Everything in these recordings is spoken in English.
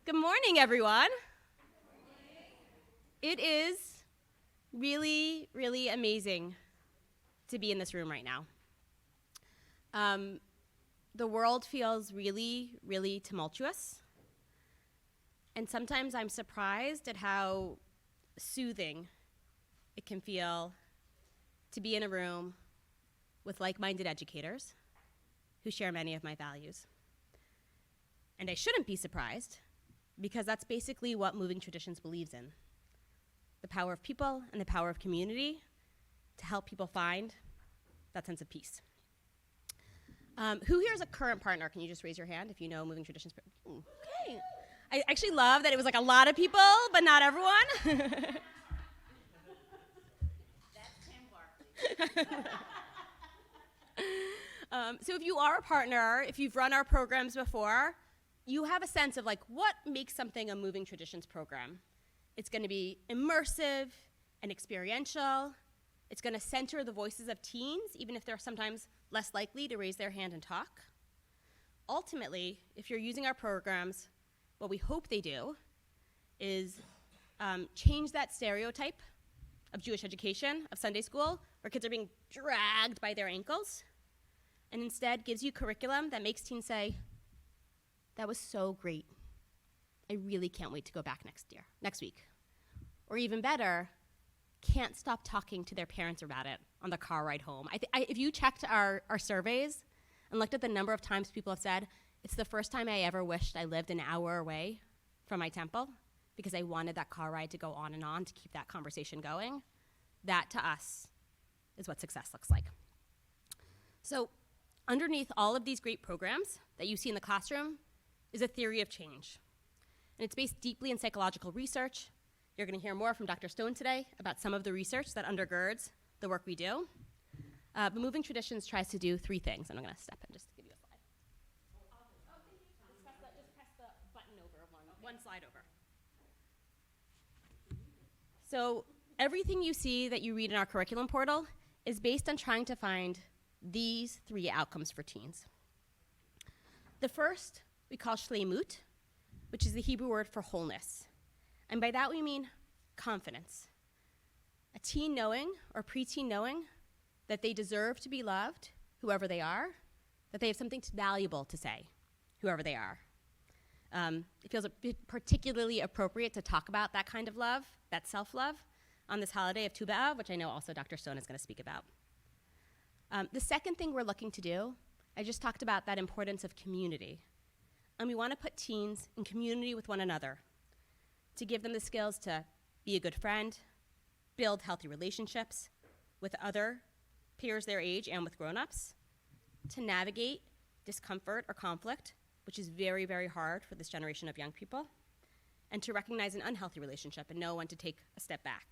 Good morning, everyone. It is really, really amazing to be in this room right now. The world feels really, really tumultuous. And sometimes I'm surprised at how soothing it can feel to be in a room with like-minded educators who share many of my values. And I shouldn't be surprised, because that's basically what Moving Traditions believes in: the power of people and the power of community to help people find that sense of peace. Who here is a current partner? Can you just raise your hand if you know Moving Traditions? Okay. I actually love that it was like a lot of people, but not everyone. That's Tim Barkley. So if you are a partner, if you've run our programs before, you have a sense of like what makes something a Moving Traditions program. It's going to be immersive and experiential. It's going to center the voices of teens, even if they're sometimes less likely to raise their hand and talk. Ultimately, if you're using our programs, what we hope they do is change that stereotype of Jewish education, of Sunday school, where kids are being dragged by their ankles, and instead gives you curriculum that makes teens say, "That was so great. I really can't wait to go back next week." Or even better, can't stop talking to their parents about it on the car ride home. If you checked our surveys and looked at the number of times people have said, "It's the first time I ever wished I lived an hour away from my temple because I wanted that car ride to go on and on to keep that conversation going," that to us is what success looks like. So underneath all of these great programs that you see in the classroom is a theory of change. And it's based deeply in psychological research. You're going to hear more from Dr. Stone today about some of the research that undergirds the work we do. But Moving Traditions tries to do three things, and I'm going to step in just to give you a slide. Just press the button over one slide over. So everything you see that you read in our curriculum portal is based on trying to find these three outcomes for teens. The first we call shleimut, which is the Hebrew word for wholeness. And by that we mean confidence. A teen knowing, or preteen knowing, that they deserve to be loved, whoever they are, that they have something valuable to say, whoever they are. It feels particularly appropriate to talk about that kind of love, that self-love, on this holiday of Tu B'Av, which I know also Dr. Stone is going to speak about. The second thing we're looking to do, I just talked about that importance of community. And we want to put teens in community with one another, to give them the skills to be a good friend, build healthy relationships with other peers their age and with grown-ups, to navigate discomfort or conflict, which is very, very hard for this generation of young people, and to recognize an unhealthy relationship and know when to take a step back.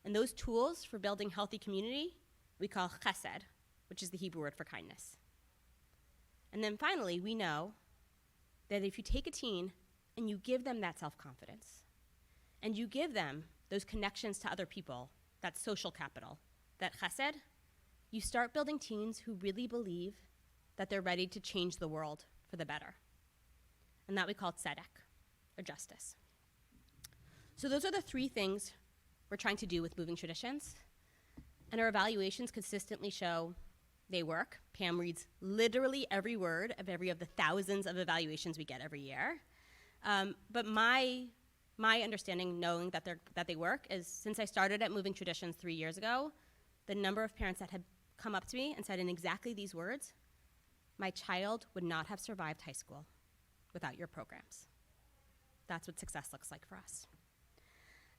And those tools for building healthy community we call chesed, which is the Hebrew word for kindness. And then finally, we know that if you take a teen and you give them that self-confidence, and you give them those connections to other people, that social capital, that chesed, you start building teens who really believe that they're ready to change the world for the better. And that we call tzedek, or justice. So those are the three things we're trying to do with Moving Traditions. And our evaluations consistently show they work. Pam reads literally every word of every of the thousands of evaluations we get every year. But my understanding, knowing that they work, is since I started at Moving Traditions 3 years ago, the number of parents that had come up to me and said in exactly these words, "My child would not have survived high school without your programs." That's what success looks like for us.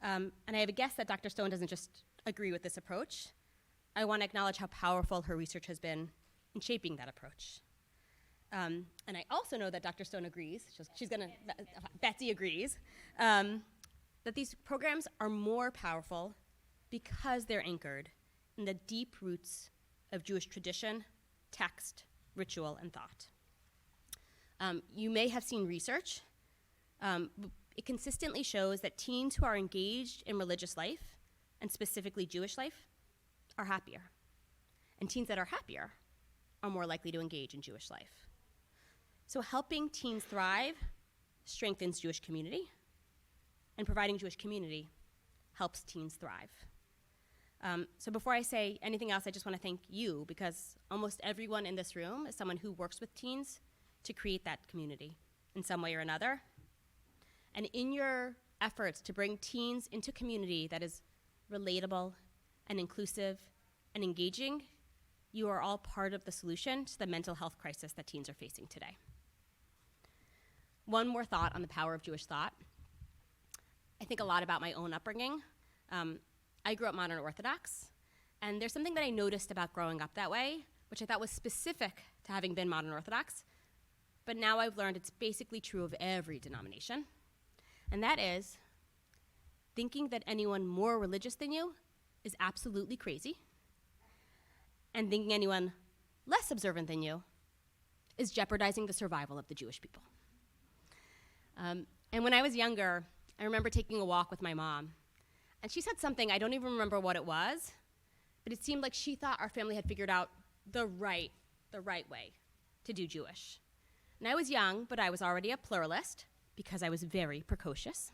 And I have a guess that Dr. Stone doesn't just agree with this approach. I want to acknowledge how powerful her research has been in shaping that approach. And I also know that Dr. Stone agrees, Betsy agrees, that these programs are more powerful because they're anchored in the deep roots of Jewish tradition, text, ritual, and thought. You may have seen research. It consistently shows that teens who are engaged in religious life, and specifically Jewish life, are happier. And teens that are happier are more likely to engage in Jewish life. So helping teens thrive strengthens Jewish community, and providing Jewish community helps teens thrive. So before I say anything else, I just want to thank you, because almost everyone in this room is someone who works with teens to create that community in some way or another. And in your efforts to bring teens into community that is relatable and inclusive and engaging, you are all part of the solution to the mental health crisis that teens are facing today. One more thought on the power of Jewish thought. I think a lot about my own upbringing. I grew up modern Orthodox, and there's something that I noticed about growing up that way, which I thought was specific to having been modern Orthodox, but now I've learned it's basically true of every denomination, and that is thinking that anyone more religious than you is absolutely crazy, and thinking anyone less observant than you is jeopardizing the survival of the Jewish people. And when I was younger, I remember taking a walk with my mom, and she said something, I don't even remember what it was, but it seemed like she thought our family had figured out the right way to do Jewish. And I was young, but I was already a pluralist because I was very precocious.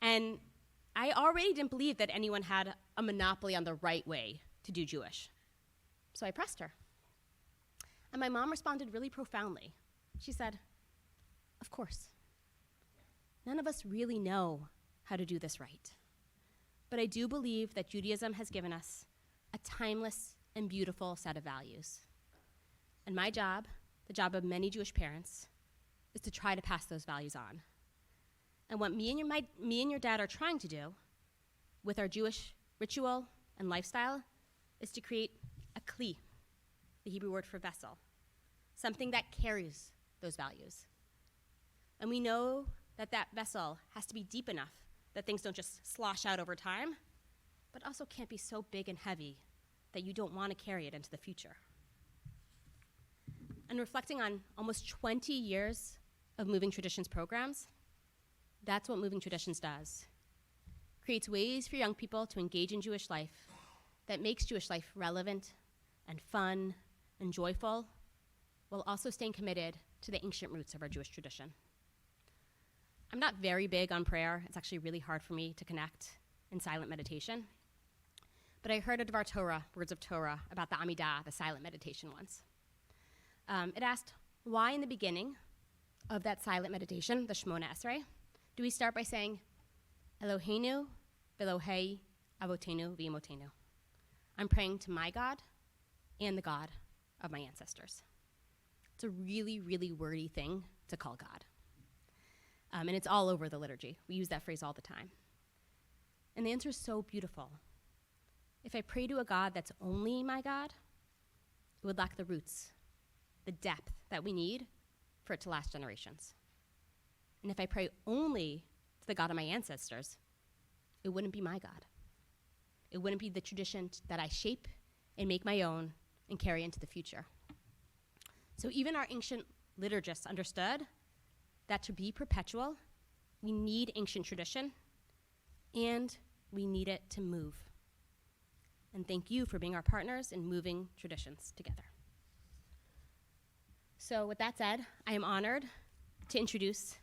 And I already didn't believe that anyone had a monopoly on the right way to do Jewish. So I pressed her. And my mom responded really profoundly. She said, "Of course. None of us really know how to do this right. But I do believe that Judaism has given us a timeless and beautiful set of values. And my job, the job of many Jewish parents, is to try to pass those values on. And what me and your dad are trying to do with our Jewish ritual and lifestyle is to create a kli, the Hebrew word for vessel, something that carries those values. And we know that that vessel has to be deep enough that things don't just slosh out over time, but also can't be so big and heavy that you don't want to carry it into the future." And reflecting on almost 20 years of Moving Traditions programs, that's what Moving Traditions does. Creates ways for young people to engage in Jewish life that makes Jewish life relevant and fun and joyful, while also staying committed to the ancient roots of our Jewish tradition. I'm not very big on prayer. It's actually really hard for me to connect in silent meditation. But I heard a Dvar Torah, words of Torah, about the Amidah, the silent meditation once. It asked, why in the beginning of that silent meditation, the Shemona Esrei, do we start by saying, Eloheinu, Belohei, Avotenu, V'imotenu? I'm praying to my God and the God of my ancestors. It's a really, really wordy thing to call God. And it's all over the liturgy. We use that phrase all the time. And the answer is so beautiful. If I pray to a God that's only my God, it would lack the roots, the depth that we need for it to last generations. And if I pray only to the God of my ancestors, it wouldn't be my God. It wouldn't be the tradition that I shape and make my own and carry into the future. So even our ancient liturgists understood that to be perpetual, we need ancient tradition, and we need it to move. And thank you for being our partners in moving traditions together. So with that said, I am honored to introduce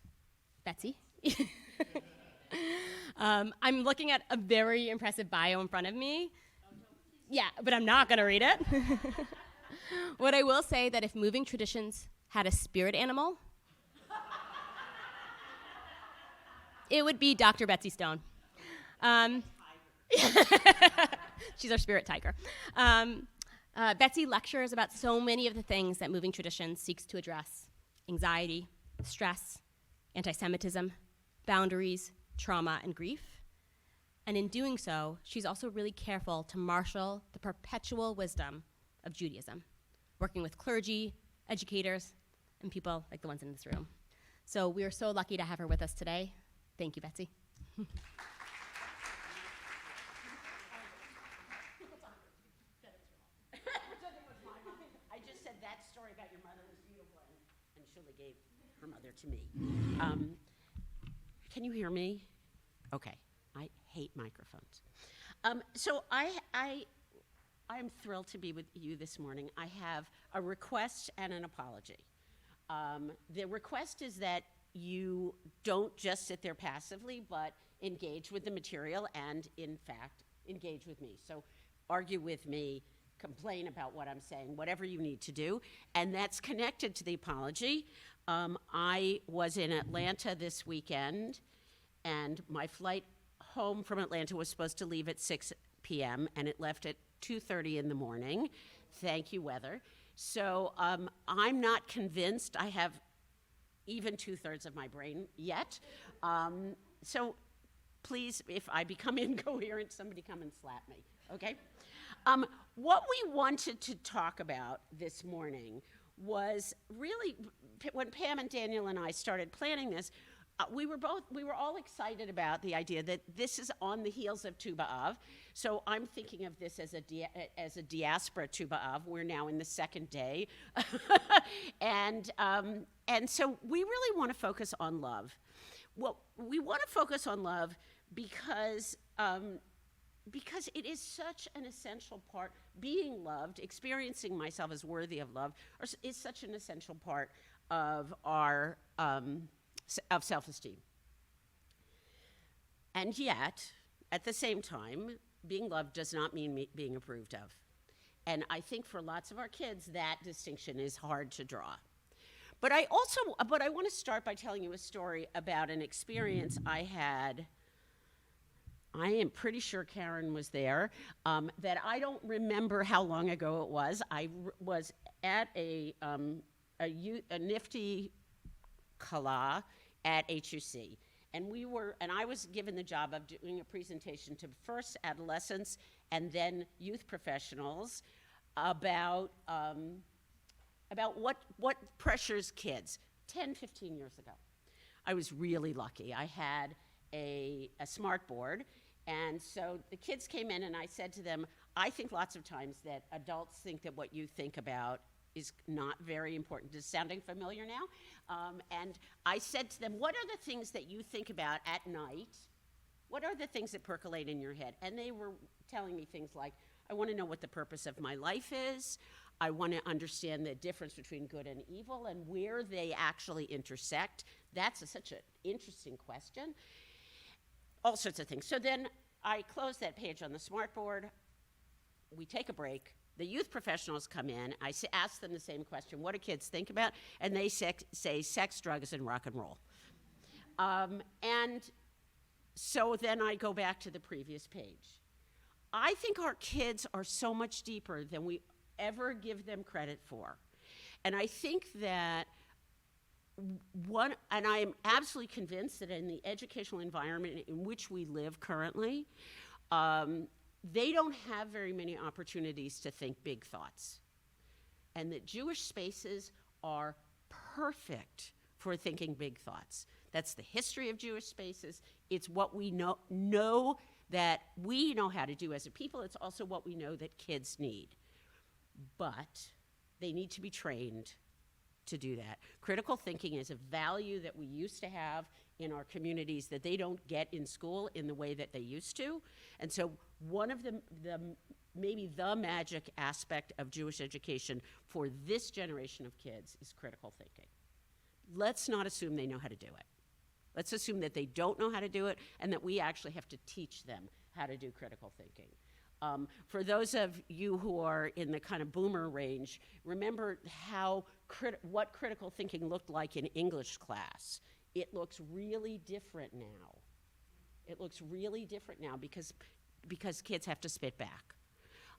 Betsy. I'm looking at a very impressive bio in front of me. Yeah, but I'm not gonna read it. What I will say that if moving traditions had a spirit animal, it would be Dr. Betsy Stone. She's our spirit tiger. Betsy lectures about so many of the things that Moving Traditions seeks to address: anxiety, stress, anti-Semitism, boundaries, trauma, and grief. And in doing so, she's also really careful to marshal the perpetual wisdom of Judaism, working with clergy, educators, and people like the ones in this room. So we are so lucky to have her with us today. Thank you, Betsy. I just said that story about your mother was beautiful, and Shula gave her mother to me. Can you hear me? Okay. I hate microphones. So I am thrilled to be with you this morning. I have a request and an apology. The request is that you don't just sit there passively, but engage with the material and, in fact, engage with me. So argue with me, complain about what I'm saying, whatever you need to do. And that's connected to the apology. I was in Atlanta this weekend, and my flight home from Atlanta was supposed to leave at 6 p.m., and it left at 2:30 in the morning. Thank you, weather. So I'm not convinced I have even 2/3 of my brain yet. So please, if I become incoherent, somebody come and slap me, okay? What we wanted to talk about this morning was really, when Pam and Daniel and I started planning this, we were all excited about the idea that this is on the heels of Tu B'Av. So I'm thinking of this as a diaspora Tu B'Av. We're now in the second day. And so we really want to focus on love. Well, we want to focus on love because it is such an essential part. Being loved, experiencing myself as worthy of love, is such an essential part of our of self-esteem. And yet, at the same time, being loved does not mean being approved of. And I think for lots of our kids, that distinction is hard to draw. But I want to start by telling you a story about an experience I had. I am pretty sure Karen was there, that I don't remember how long ago it was. I was at a nifty kala at HUC, and I was given the job of doing a presentation to first adolescents and then youth professionals about what pressures kids 10, 15 years ago. I was really lucky. I had a smart board, and so the kids came in and I said to them, I think lots of times that adults think that what you think about is not very important. Is sounding familiar now? And I said to them, what are the things that you think about at night? What are the things that percolate in your head? And they were telling me things like, I want to know what the purpose of my life is. I want to understand the difference between good and evil and where they actually intersect. That's such an interesting question. All sorts of things. So then I close that page on the smartboard. We take a break. The youth professionals come in. I ask them the same question. What do kids think about? And they say sex, drugs, and rock and roll. And so then I go back to the previous page. I think our kids are so much deeper than we ever give them credit for. And I think that and I am absolutely convinced that in the educational environment in which we live currently, they don't have very many opportunities to think big thoughts. And that Jewish spaces are perfect for thinking big thoughts. That's the history of Jewish spaces. It's what we know that we know how to do as a people. It's also what we know that kids need. But they need to be trained to do that. Critical thinking is a value that we used to have in our communities that they don't get in school in the way that they used to. And so one of maybe the magic aspect of Jewish education for this generation of kids is critical thinking. Let's not assume they know how to do it. Let's assume that they don't know how to do it and that we actually have to teach them how to do critical thinking. For those of you who are in the kind of boomer range, remember what critical thinking looked like in English class. It looks really different now. It looks really different now because kids have to spit back.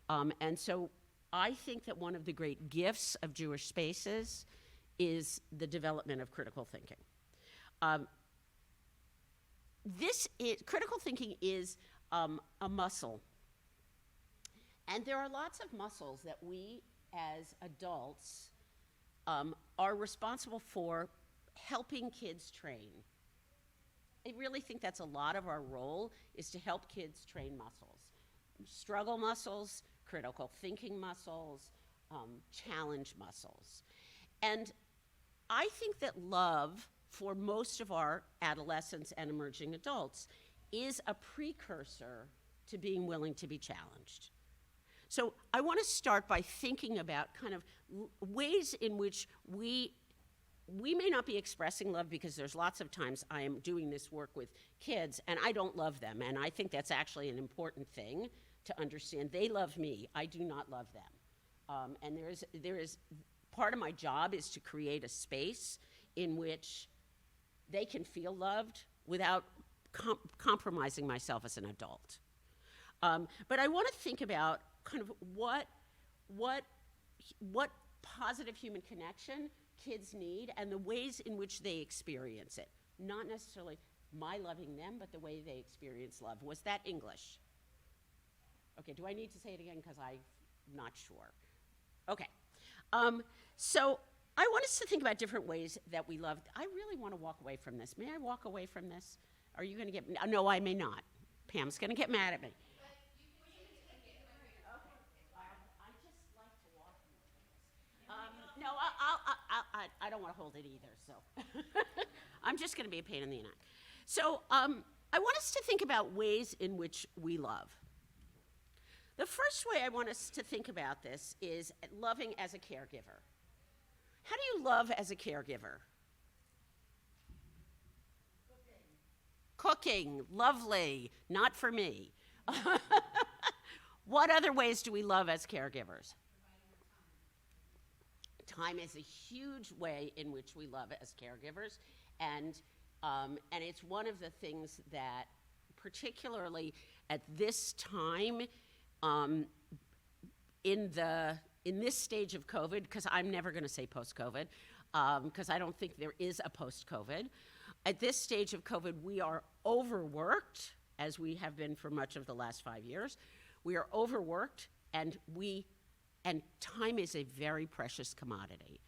And so I think that one of the great gifts of Jewish spaces is the development of critical thinking. Critical thinking is a muscle. And there are lots of muscles that we as adults are responsible for helping kids train. I really think that's a lot of our role, is to help kids train muscles. Struggle muscles, critical thinking muscles, challenge muscles. And I think that love for most of our adolescents and emerging adults is a precursor to being willing to be challenged. So I want to start by thinking about kind of ways in which we we may not be expressing love because there's lots of times I am doing this work with kids and I don't love them. And I think that's actually an important thing to understand. They love me. I do not love them. And there is part of my job is to create a space in which they can feel loved without compromising myself as an adult. But I want to think about kind of what positive human connection kids need and the ways in which they experience it. Not necessarily my loving them, but the way they experience love. Was that English? Okay, do I need to say it again because I'm not sure? Okay. So I want us to think about different ways that we love. I really want to walk away from this. May I walk away from this? Are you going to get, no, I may not. Pam's going to get mad at me. No, I don't want to hold it either, so. I'm just going to be a pain in the neck. So I want us to think about ways in which we love. The first way I want us to think about this is loving as a caregiver. How do you love as a caregiver? Cooking, lovely, not for me. What other ways do we love as caregivers? Time is a huge way in which we love as caregivers, and it's one of the things that, particularly at this time, in this stage of COVID, because I'm never going to say post-COVID, because I don't think there is a post-COVID. At this stage of COVID, we are overworked, as we have been for much of the last 5 years. We are overworked, and time is a very precious commodity.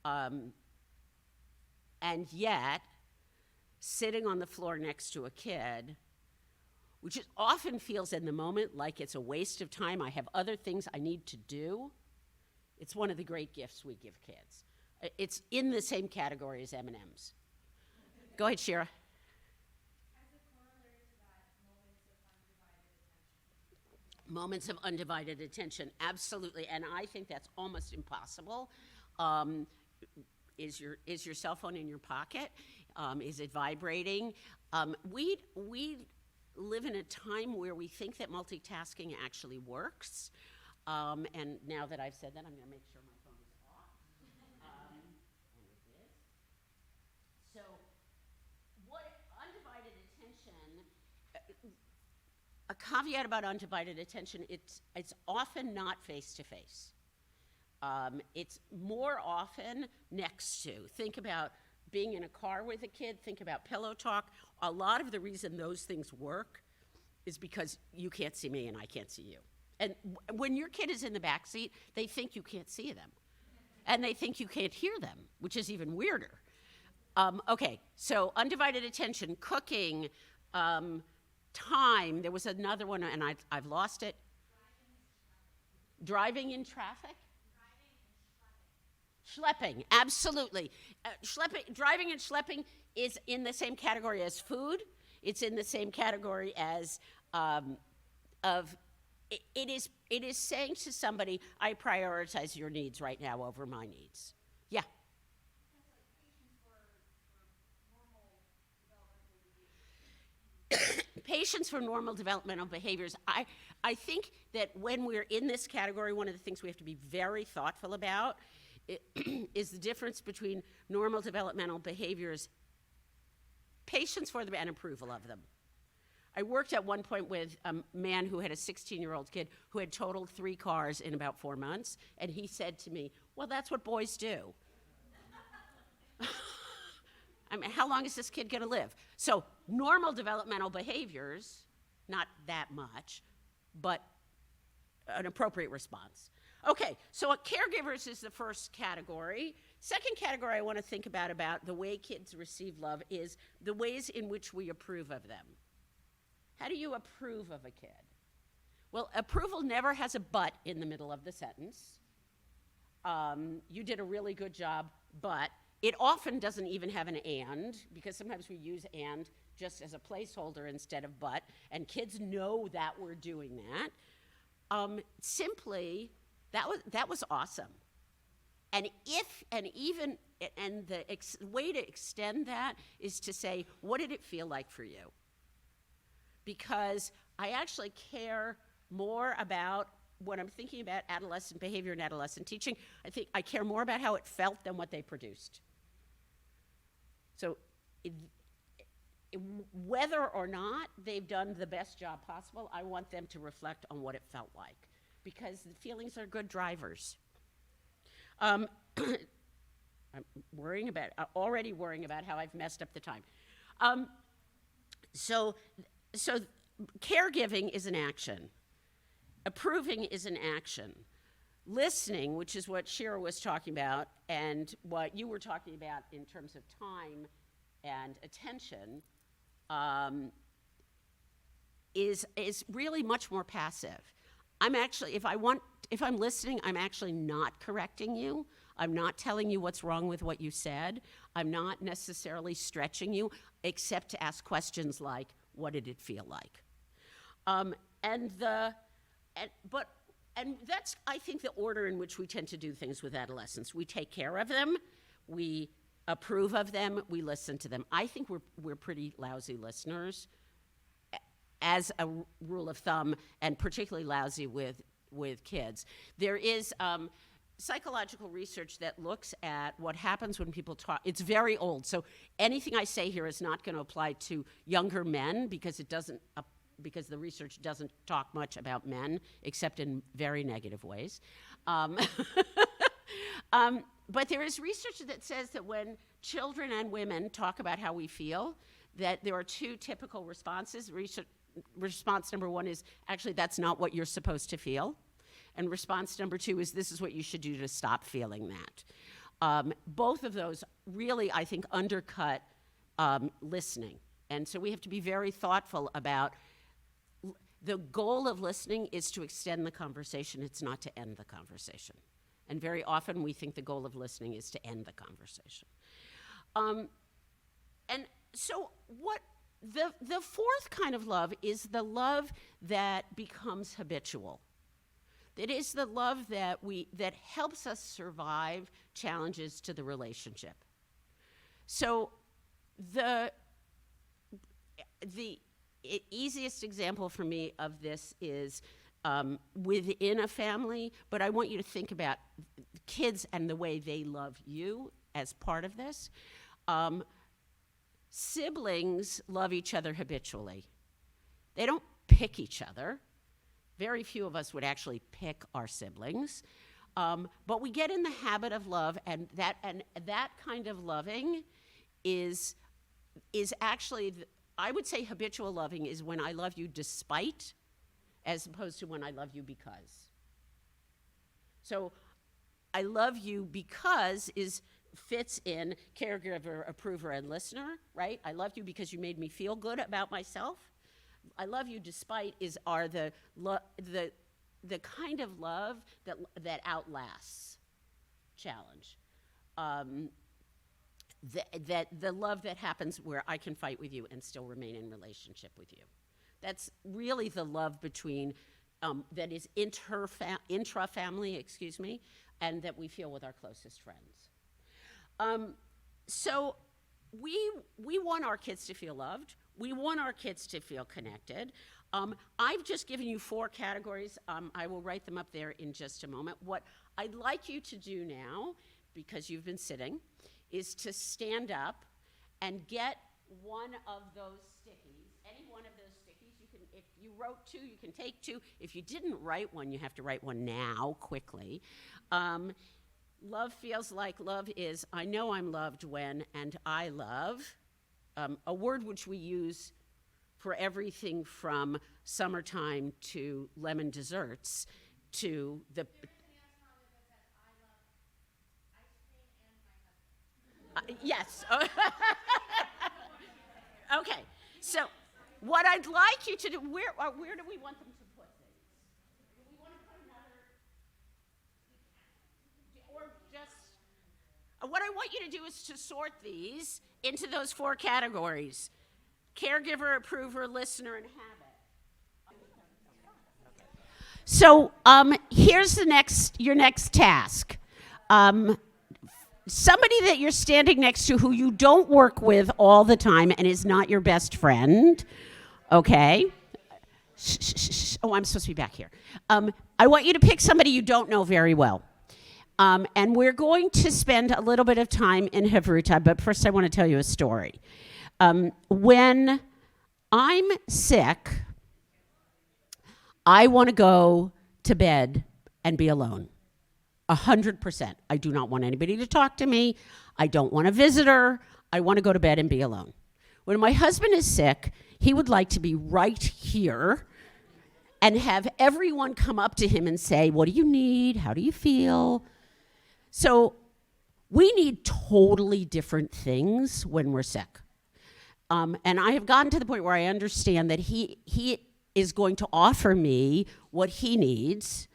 And yet, sitting on the floor next to a kid, which often feels in the moment like it's a waste of time, I have other things I need to do, it's one of the great gifts we give kids. It's in the same category as M&Ms. Go ahead, Shira. Moments of undivided attention, absolutely, and I think that's almost impossible. Is your cell phone in your pocket? Is it vibrating? We live in a time where we think that multitasking actually works, and now that I've said that, I'm going to make sure my phone is off, and it is. So, what undivided attention? A caveat about undivided attention, it's often not face-to-face. It's more often next to. Think about being in a car with a kid, think about pillow talk. A lot of the reason those things work is because you can't see me and I can't see you. And when your kid is in the back seat, they think you can't see them. And they think you can't hear them, which is even weirder. Okay, so undivided attention, cooking, time. There was another one, and I've lost it. Driving in traffic? Schlepping, absolutely. Driving and schlepping is in the same category as food. It's in the same category as it is saying to somebody, I prioritize your needs right now over my needs. Yeah. Patience for normal developmental behaviors. I think that when we're in this category, one of the things we have to be very thoughtful about is the difference between normal developmental behaviors, patience for them, and approval of them. I worked at one point with a man who had a 16-year-old kid who had totaled 3 cars in about 4 months, and he said to me, well, that's what boys do. I mean, how long is this kid going to live? So normal developmental behaviors, not that much, but an appropriate response. Okay, so caregivers is the first category. Second category I want to think about the way kids receive love is the ways in which we approve of them. How do you approve of a kid? Well, approval never has a but in the middle of the sentence. You did a really good job, but it often doesn't even have an and, because sometimes we use and just as a placeholder instead of but, and kids know that we're doing that. Simply, that was awesome. And the way to extend that is to say, what did it feel like for you? Because I actually care more about, when I'm thinking about adolescent behavior and adolescent teaching, I think I care more about how it felt than what they produced. So whether or not they've done the best job possible, I want them to reflect on what it felt like, because the feelings are good drivers. I'm already worrying about how I've messed up the time. So caregiving is an action. Approving is an action. Listening, which is what Shira was talking about, and what you were talking about in terms of time and attention, is really much more passive. I'm actually, if I'm listening, I'm actually not correcting you. I'm not telling you what's wrong with what you said. I'm not necessarily stretching you, except to ask questions like, what did it feel like? And that's, I think, the order in which we tend to do things with adolescents. We take care of them, we approve of them, we listen to them. I think we're pretty lousy listeners, as a rule of thumb, and particularly lousy with kids. There is psychological research that looks at what happens when people talk. It's very old, so anything I say here is not going to apply to younger men, because it doesn't. Because the research doesn't talk much about men, except in very negative ways. But there is research that says that when children and women talk about how we feel, that there are two typical responses. Response number one is, actually, that's not what you're supposed to feel. And response number two is, this is what you should do to stop feeling that. Both of those really, I think, undercut listening. And so we have to be very thoughtful about the goal of listening is to extend the conversation. It's not to end the conversation. And very often we think the goal of listening is to end the conversation. And so what the fourth kind of love is the love that becomes habitual. It is the love that helps us survive challenges to the relationship. So the easiest example for me of this is within a family, but I want you to think about kids and the way they love you as part of this. Siblings love each other habitually. They don't pick each other. Very few of us would actually pick our siblings. But we get in the habit of love, and that kind of loving is actually, I would say habitual loving is when I love you despite, as opposed to when I love you because. So I love you because fits in caregiver, approver, and listener, right? I love you because you made me feel good about myself. I love you despite are the kind of love that outlasts challenge. The love that happens where I can fight with you and still remain in relationship with you. That's really the love between, that is intra-family, and that we feel with our closest friends. So we want our kids to feel loved. We want our kids to feel connected. I've just given you 4 categories. I will write them up there in just a moment. What I'd like you to do now, because you've been sitting, is to stand up and get one of those stickies, any one of those stickies. You can, if you wrote 2, you can take 2. If you didn't write one, you have to write one now, quickly. Love feels like love is, I know I'm loved when, and I love, a word which we use for everything from summertime to lemon desserts to the... Yes. Okay. So what I'd like you to do, where do we want them to put things? Do we want to put another, or just, what I want you to do is to sort these into those 4 categories: caregiver, approver, listener, and habit. So here's your next task. Somebody that you're standing next to who you don't work with all the time and is not your best friend, okay? Shh, shh, shh, shh. Oh, I'm supposed to be back here. I want you to pick somebody you don't know very well. And we're going to spend a little bit of time in Havruta, but first I want to tell you a story. When I'm sick, I want to go to bed and be alone. 100%. I do not want anybody to talk to me. I don't want a visitor. I want to go to bed and be alone. When my husband is sick, he would like to be right here and have everyone come up to him and say, what do you need? How do you feel? So we need totally different things when we're sick. And I have gotten to the point where I understand that he is going to offer me what he needs,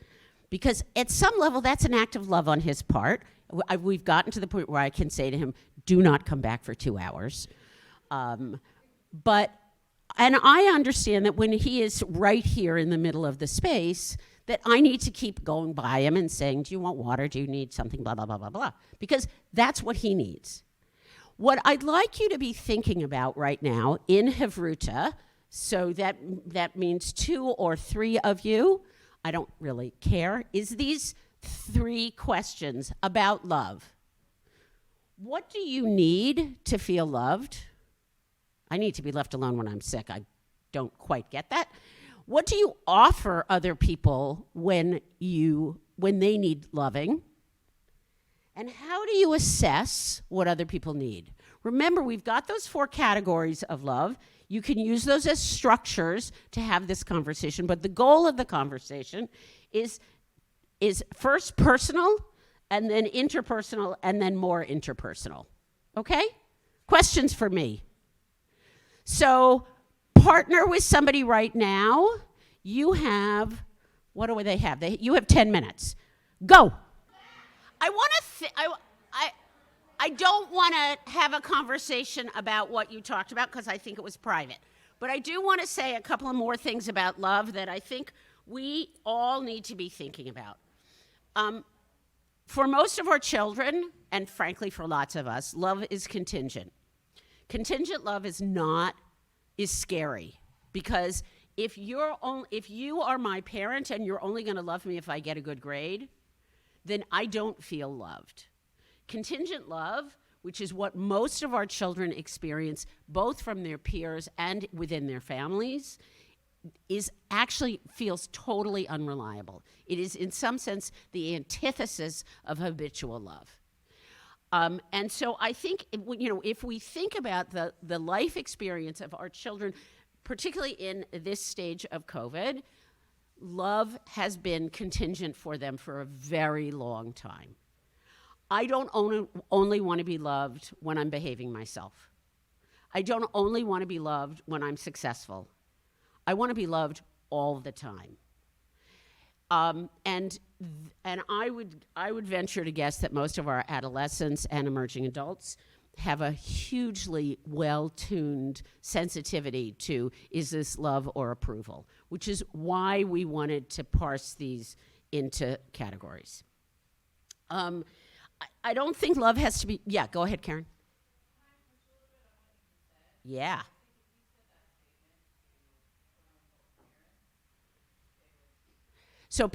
because at some level, that's an act of love on his part. We've gotten to the point where I can say to him, do not come back for 2 hours. And I understand that when he is right here in the middle of the space, that I need to keep going by him and saying, do you want water? Do you need something? Blah, blah, blah, blah, blah. Because that's what he needs. What I'd like you to be thinking about right now in Havruta, so that means 2 or 3 of you, I don't really care, is these 3 questions about love. What do you need to feel loved? I need to be left alone when I'm sick. I don't quite get that. What do you offer other people when they need loving? And how do you assess what other people need? Remember, we've got those 4 categories of love. You can use those as structures to have this conversation, but the goal of the conversation is first personal, and then interpersonal, and then more interpersonal. Okay? Questions for me? So, partner with somebody right now. You have, what do they have? You have 10 minutes. Go. I don't want to have a conversation about what you talked about because I think it was private. But I do want to say a couple of more things about love that I think we all need to be thinking about. For most of our children, and frankly for lots of us, love is contingent. Contingent love is scary, because if you are my parent and you're only going to love me if I get a good grade, then I don't feel loved. Contingent love, which is what most of our children experience, both from their peers and within their families, feels totally unreliable. It is, in some sense, the antithesis of habitual love. And so I think, if we think about the life experience of our children, particularly in this stage of COVID, love has been contingent for them for a very long time. I don't only want to be loved when I'm behaving myself. I don't only want to be loved when I'm successful. I want to be loved all the time. And I would venture to guess that most of our adolescents and emerging adults have a hugely well-tuned sensitivity to, is this love or approval, which is why we wanted to parse these into categories. I don't think love has to be, yeah, go ahead, Karen. Yeah. So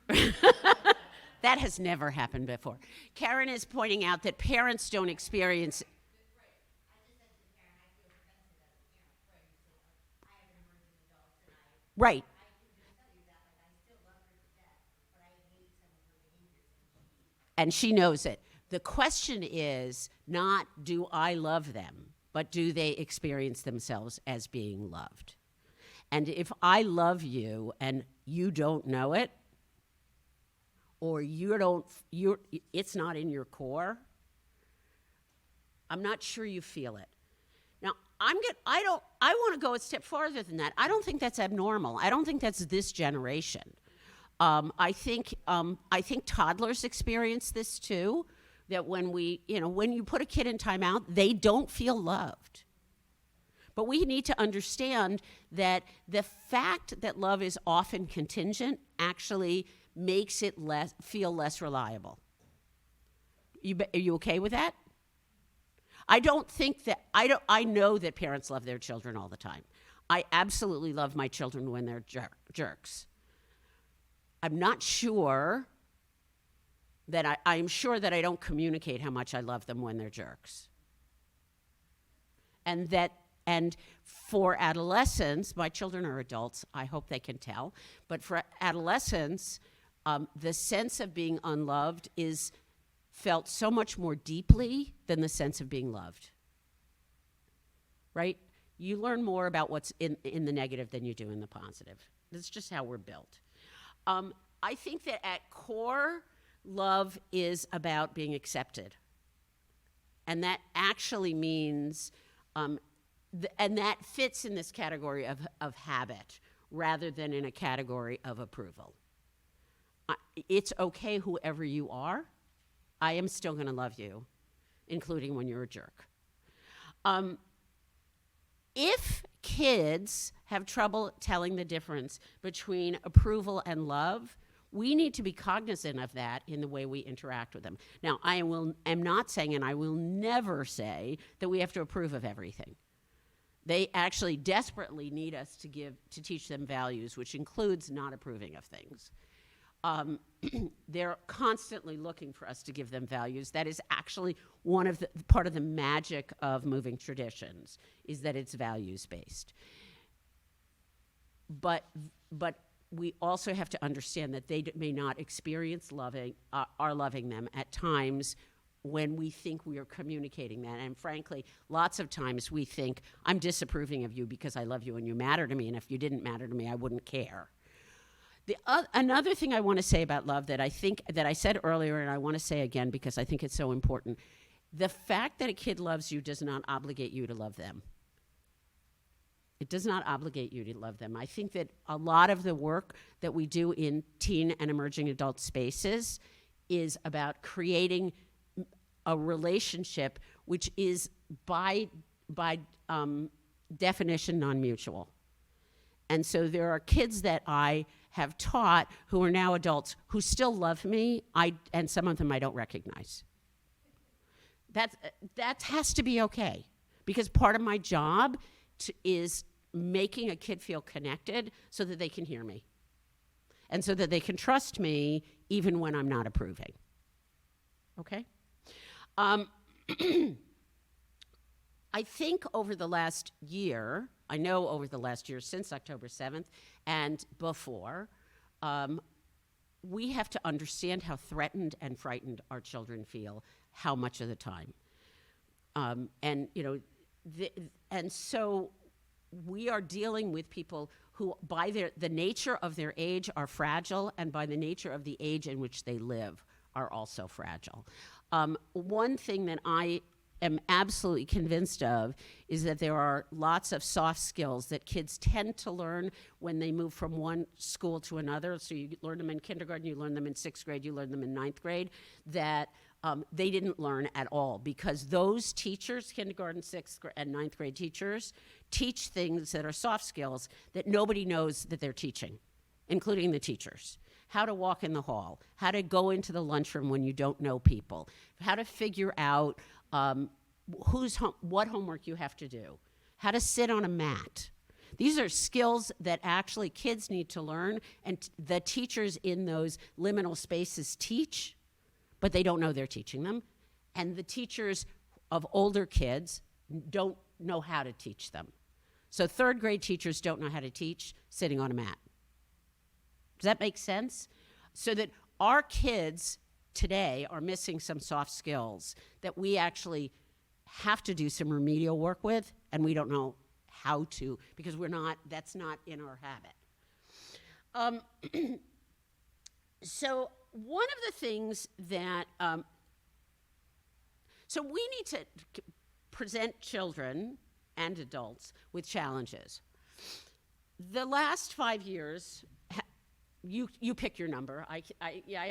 that has never happened before. Karen is pointing out that parents don't experience. Right. And she knows it. The question is not, do I love them, but do they experience themselves as being loved? And if I love you and you don't know it, or it's not in your core, I'm not sure you feel it. Now, I want to go a step farther than that. I don't think that's abnormal. I don't think that's this generation. I think toddlers experience this too, that when you put a kid in timeout, they don't feel loved. But we need to understand that the fact that love is often contingent actually makes it feel less reliable. Are you okay with that? I don't think that, I know that parents love their children all the time. I absolutely love my children when they're jerks. I'm not sure that I'm sure that I don't communicate how much I love them when they're jerks. And for adolescents, my children are adults, I hope they can tell, but for adolescents, the sense of being unloved is felt so much more deeply than the sense of being loved. Right? You learn more about what's in the negative than you do in the positive. That's just how we're built. I think that at core, love is about being accepted. And that actually means, and that fits in this category of habit rather than in a category of approval. It's okay whoever you are. I am still going to love you, including when you're a jerk. If kids have trouble telling the difference between approval and love, we need to be cognizant of that in the way we interact with them. Now, I am not saying, and I will never say, that we have to approve of everything. They actually desperately need us to teach them values, which includes not approving of things. They're constantly looking for us to give them values. That is actually part of the magic of moving traditions, is that it's values-based. But we also have to understand that they may not experience our loving them at times when we think we are communicating that. And frankly, lots of times we think, I'm disapproving of you because I love you and you matter to me, and if you didn't matter to me, I wouldn't care. Another thing I want to say about love that I said earlier, and I want to say again because I think it's so important, the fact that a kid loves you does not obligate you to love them. It does not obligate you to love them. I think that a lot of the work that we do in teen and emerging adult spaces is about creating a relationship which is by definition non-mutual. And so there are kids that I have taught who are now adults who still love me, and some of them I don't recognize. That has to be okay, because part of my job is making a kid feel connected so that they can hear me and so that they can trust me even when I'm not approving. Okay? I think over the last year since October 7th and before, we have to understand how threatened and frightened our children feel how much of the time. And so we are dealing with people who, by the nature of their age, are fragile, and by the nature of the age in which they live, are also fragile. One thing that I am absolutely convinced of is that there are lots of soft skills that kids tend to learn when they move from one school to another. So you learn them in kindergarten, you learn them in 6th grade, you learn them in 9th grade, that they didn't learn at all, because those teachers, kindergarten, 6th and 9th grade teachers, teach things that are soft skills that nobody knows that they're teaching, including the teachers. How to walk in the hall, how to go into the lunchroom when you don't know people, how to figure out what homework you have to do, how to sit on a mat. These are skills that actually kids need to learn, and the teachers in those liminal spaces teach, but they don't know they're teaching them. And the teachers of older kids don't know how to teach them. So 3rd grade teachers don't know how to teach sitting on a mat. Does that make sense? So that our kids today are missing some soft skills that we actually have to do some remedial work with, and we don't know how to, because that's not in our habit. So one of the things that, so we need to present children and adults with challenges. The last 5 years, you pick your number. I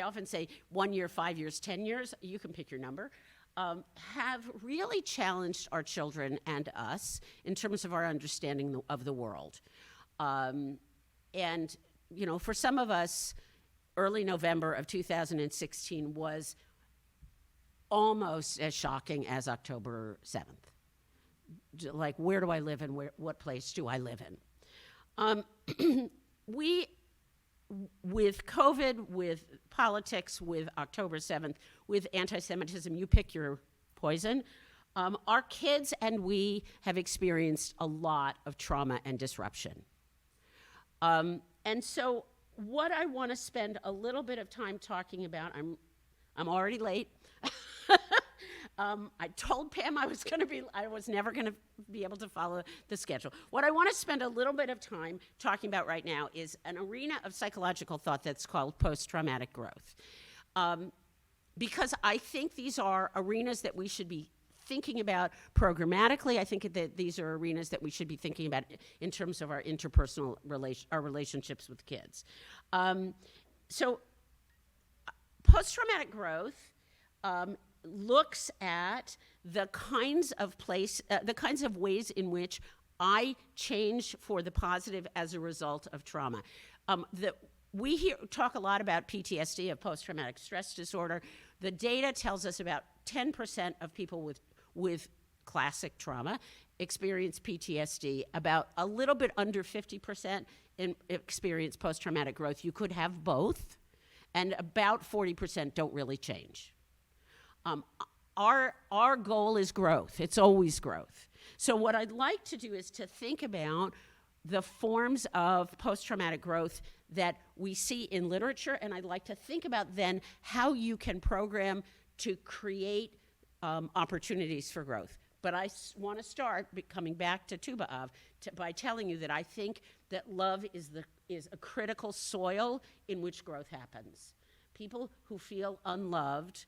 often say 1 year, 5 years, 10 years, you can pick your number, have really challenged our children and us in terms of our understanding of the world. And, for some of us, early November of 2016 was almost as shocking as October 7th. Like, where do I live and what place do I live in? With COVID, with politics, with October 7th, with anti-Semitism, you pick your poison. Our kids and we have experienced a lot of trauma and disruption. And so what I want to spend a little bit of time talking about, I'm already late. I told Pam I was never going to be able to follow the schedule. What I want to spend a little bit of time talking about right now is an arena of psychological thought that's called post-traumatic growth. Because I think these are arenas that we should be thinking about programmatically. I think that these are arenas that we should be thinking about in terms of our interpersonal our relationships with kids. So post-traumatic growth looks at the kinds of ways in which I change for the positive as a result of trauma. We talk a lot about PTSD, of post-traumatic stress disorder. The data tells us about 10% of people with classic trauma experience PTSD, about a little bit under 50% experience post-traumatic growth. You could have both, and about 40% don't really change. Our goal is growth. It's always growth. So what I'd like to do is to think about the forms of post-traumatic growth that we see in literature, and I'd like to think about then how you can program to create opportunities for growth. But I want to start coming back to Tuba by telling you that I think that love is a critical soil in which growth happens. People who feel unloved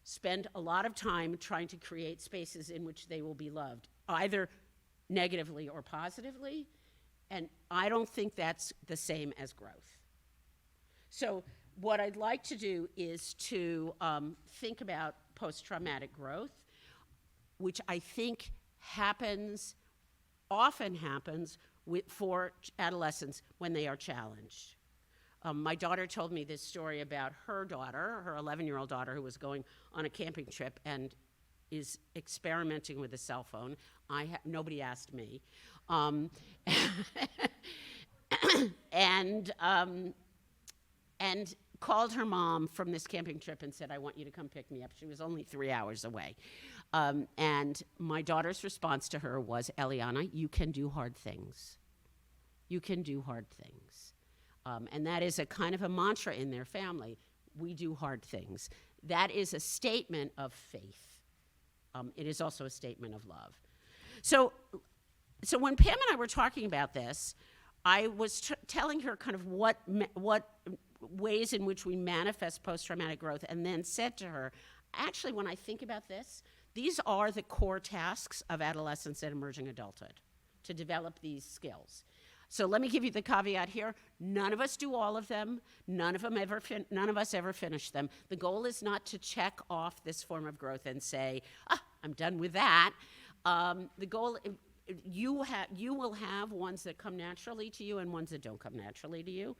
spend a lot of time trying to create spaces in which they will be loved, either negatively or positively, and I don't think that's the same as growth. So what I'd like to do is to think about post-traumatic growth, which I think often happens for adolescents when they are challenged. My daughter told me this story about her daughter, her 11-year-old daughter, who was going on a camping trip and is experimenting with a cell phone. Nobody asked me. And called her mom from this camping trip and said, I want you to come pick me up. She was only 3 hours away. And my daughter's response to her was, Eliana, you can do hard things. You can do hard things. And that is a kind of a mantra in their family. We do hard things. That is a statement of faith. It is also a statement of love. So when Pam and I were talking about this, I was telling her kind of what ways in which we manifest post-traumatic growth, and then said to her, actually, when I think about this, these are the core tasks of adolescence and emerging adulthood, to develop these skills. So let me give you the caveat here. None of us do all of them. None of us ever finish them. The goal is not to check off this form of growth and say, I'm done with that. The goal, you will have ones that come naturally to you and ones that don't come naturally to you.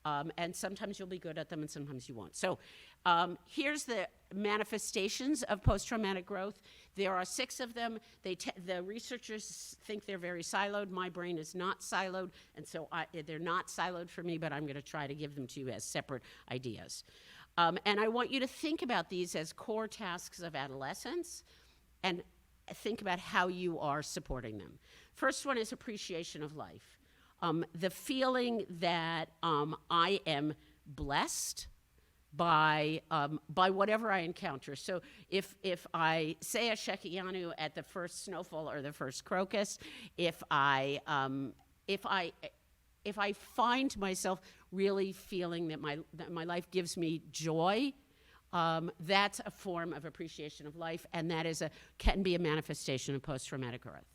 And sometimes you'll be good at them and sometimes you won't. So here's the manifestations of post-traumatic growth. There are 6 of them. The researchers think they're very siloed. My brain is not siloed, and so they're not siloed for me, but I'm going to try to give them to you as separate ideas. And I want you to think about these as core tasks of adolescence and think about how you are supporting them. First one is appreciation of life. The feeling that I am blessed by whatever I encounter. So if I say a Shekianu at the first snowfall or the first crocus, if I find myself really feeling that my life gives me joy, that's a form of appreciation of life, and that can be a manifestation of post-traumatic growth.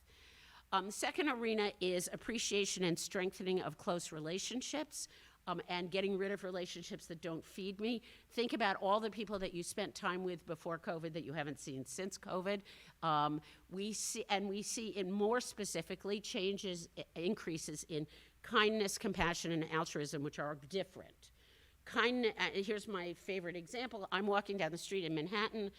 Second arena is appreciation and strengthening of close relationships, and getting rid of relationships that don't feed me. Think about all the people that you spent time with before COVID that you haven't seen since COVID. We see in more specifically increases in kindness, compassion, and altruism, which are different. Here's my favorite example. I'm walking down the street in Manhattan.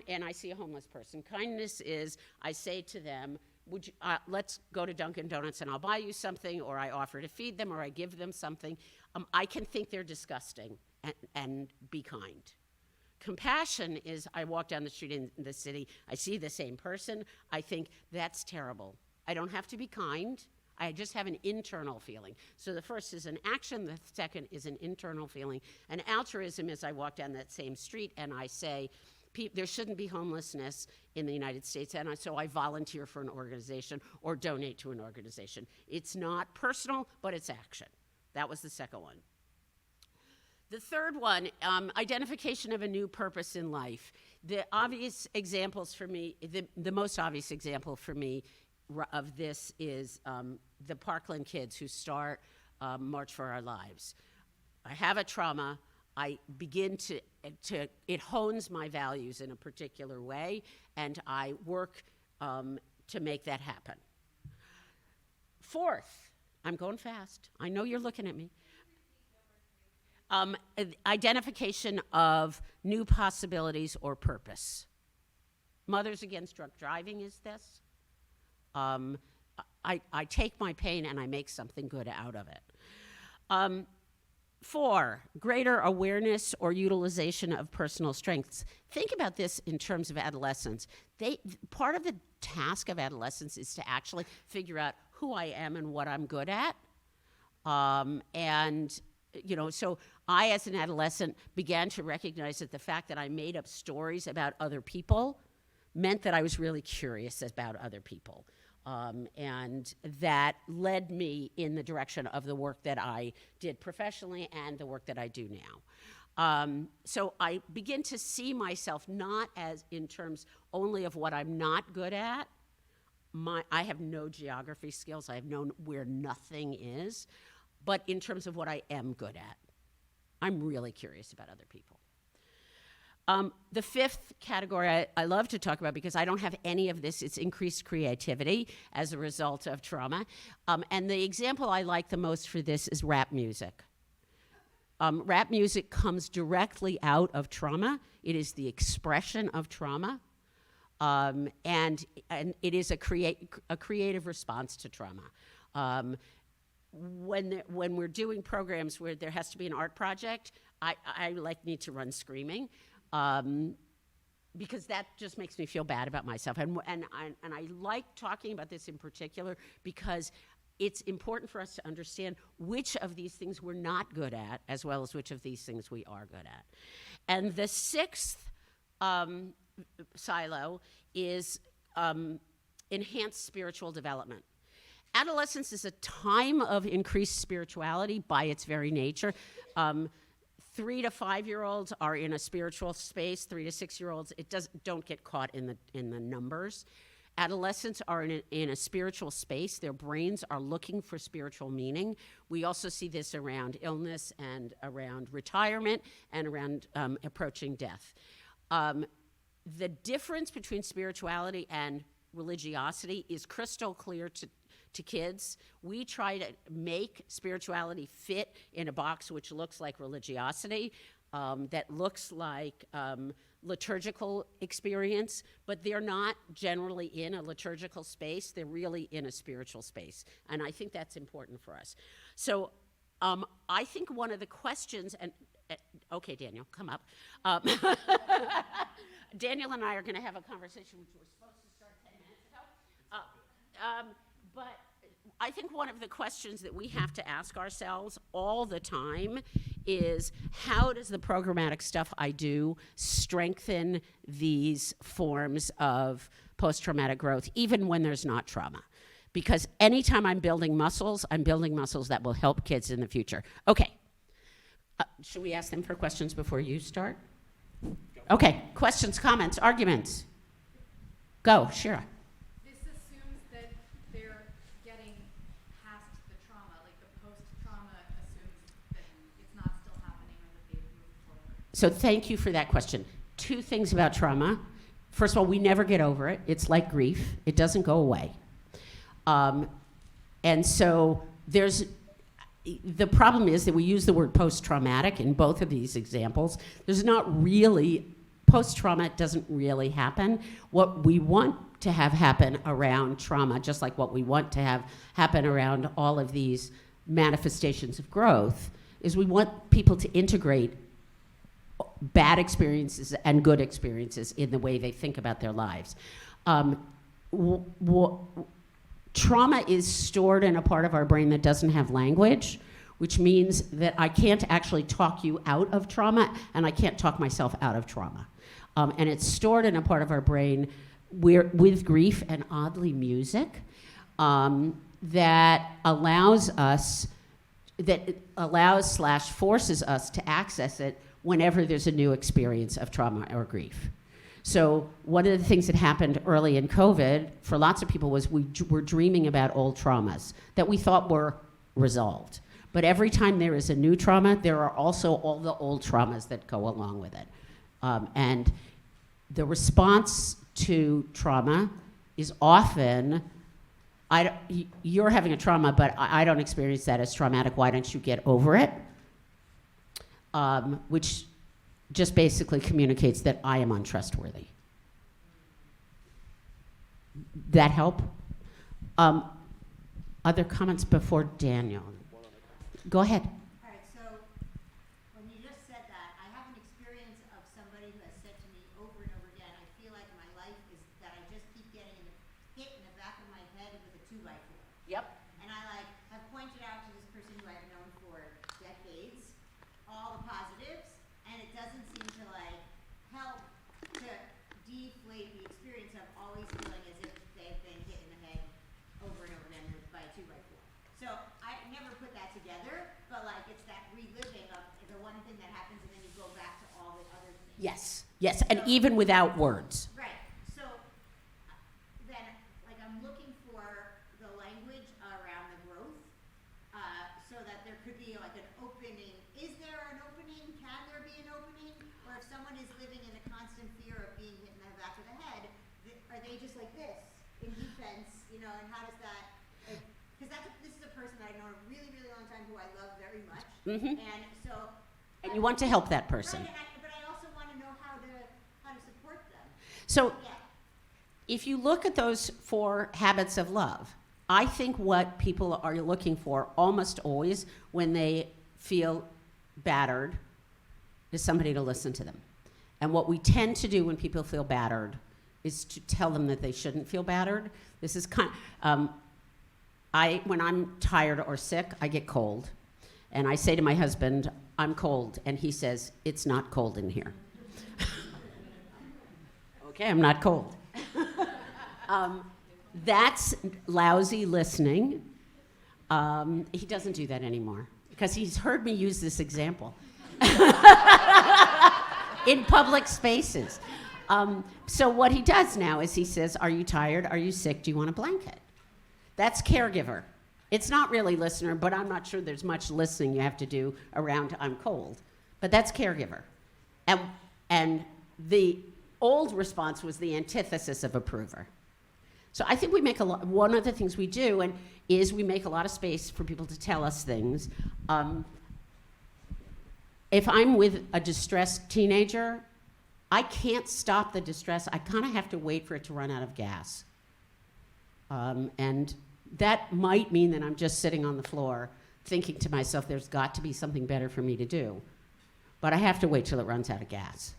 And I see a homeless person. Kindness is, I say to them, would you, let's go to Dunkin' Donuts and I'll buy you something, or I offer to feed them, or I give them something. I can think they're disgusting and be kind. Compassion is, I walk down the street in the city, I see the same person, I think, that's terrible. I don't have to be kind, I just have an internal feeling. So the first is an action, the second is an internal feeling. And altruism is, I walk down that same street and I say, there shouldn't be homelessness in the United States, and so I volunteer for an organization or donate to an organization. It's not personal, but it's action. That was the second one. The third one, identification of a new purpose in life. The obvious examples for me, the most obvious example for me of this is the Parkland kids who start March for Our Lives. I have a trauma. I begin it hones my values in a particular way, and I work to make that happen. Fourth, I'm going fast. I know you're looking at me. Identification of new possibilities or purpose. Mothers Against Drunk Driving is this. I take my pain and I make something good out of it. 4, greater awareness or utilization of personal strengths. Think about this in terms of adolescence. Part of the task of adolescence is to actually figure out who I am and what I'm good at. So I, as an adolescent, began to recognize that the fact that I made up stories about other people meant that I was really curious about other people. And that led me in the direction of the work that I did professionally and the work that I do now. So I begin to see myself not as in terms only of what I'm not good at. I have no geography skills. I have known where nothing is. But in terms of what I am good at, I'm really curious about other people. The fifth category I love to talk about because I don't have any of this. It's increased creativity as a result of trauma. And the example I like the most for this is rap music. Rap music comes directly out of trauma. It is the expression of trauma. And it is a creative response to trauma. When we're doing programs where there has to be an art project, I need to run screaming. Because that just makes me feel bad about myself. And I like talking about this in particular because it's important for us to understand which of these things we're not good at as well as which of these things we are good at. And the sixth silo is enhanced spiritual development. Adolescence is a time of increased spirituality by its very nature. 3 to 5-year-olds are in a spiritual space. 3 to 6-year-olds don't get caught in the numbers. Adolescents are in a spiritual space. Their brains are looking for spiritual meaning. We also see this around illness and around retirement and around approaching death. The difference between spirituality and religiosity is crystal clear to kids. We try to make spirituality fit in a box which looks like religiosity, that looks like liturgical experience, but they're not generally in a liturgical space. They're really in a spiritual space, and I think that's important for us. So I think one of the questions, and okay, Daniel, come up. Daniel and I are going to have a conversation which we're supposed to start 10 minutes ago. But I think one of the questions that we have to ask ourselves all the time is, how does the programmatic stuff I do strengthen these forms of post-traumatic growth, even when there's not trauma? Because anytime I'm building muscles that will help kids in the future. Okay. Should we ask them for questions before you start? Okay. Questions, comments, arguments? Go, Shira. So thank you for that question. 2 things about trauma. First of all, we never get over it. It's like grief. It doesn't go away. And so the problem is that we use the word post-traumatic in both of these examples. There's not really post-trauma doesn't really happen. What we want to have happen around trauma, just like what we want to have happen around all of these manifestations of growth, is we want people to integrate bad experiences and good experiences in the way they think about their lives. Trauma is stored in a part of our brain that doesn't have language, which means that I can't actually talk you out of trauma, and I can't talk myself out of trauma. And it's stored in a part of our brain with grief and oddly music that allows/forces us to access it whenever there's a new experience of trauma or grief. So one of the things that happened early in COVID for lots of people was we were dreaming about old traumas that we thought were resolved. But every time there is a new trauma, there are also all the old traumas that go along with it. And the response to trauma is often, you're having a trauma, but I don't experience that as traumatic. Why don't you get over it? Which just basically communicates that I am untrustworthy. That help? Other comments before Daniel? Go ahead. All right, so when you just said that, I have an experience of somebody who has said to me over and over again, I feel like my life is that I just keep getting hit in the back of my head with a 2x4. Yep. And I have pointed out to this person who I've known for decades all the positives, and it doesn't seem to help to deflate the experience of always feeling as if they've been hit in the head over and over again by a 2x4. So I never put that together, but it's that reliving of the one thing that happens and then you go back to all the other things. Yes, and even without words. Right. So then, I'm looking for the language around the growth, so that there could be an opening. Is there an opening? Can there be an opening? Or if someone is living in a constant fear of being hit in the back of the head, are they just like this in defense? And how does that? Because this is a person that I've known a really, really long time who I love very much, and so. And you want to help that person. Right, but I also want to know how to support them. So Yeah. if you look at those 4 habits of love, I think what people are looking for almost always when they feel battered is somebody to listen to them. And what we tend to do when people feel battered is to tell them that they shouldn't feel battered. This is when I'm tired or sick, I get cold. And I say to my husband, I'm cold. And he says, it's not cold in here. Okay, I'm not cold. That's lousy listening. He doesn't do that anymore because he's heard me use this example in public spaces. So what he does now is he says, are you tired? Are you sick? Do you want a blanket? That's caregiver. It's not really listener, but I'm not sure there's much listening you have to do around I'm cold. But that's caregiver. And the old response was the antithesis of approver. So I think we make one of the things we do is we make a lot of space for people to tell us things. If I'm with a distressed teenager, I can't stop the distress. I kind of have to wait for it to run out of gas. And that might mean that I'm just sitting on the floor thinking to myself, there's got to be something better for me to do. But I have to wait till it runs out of gas.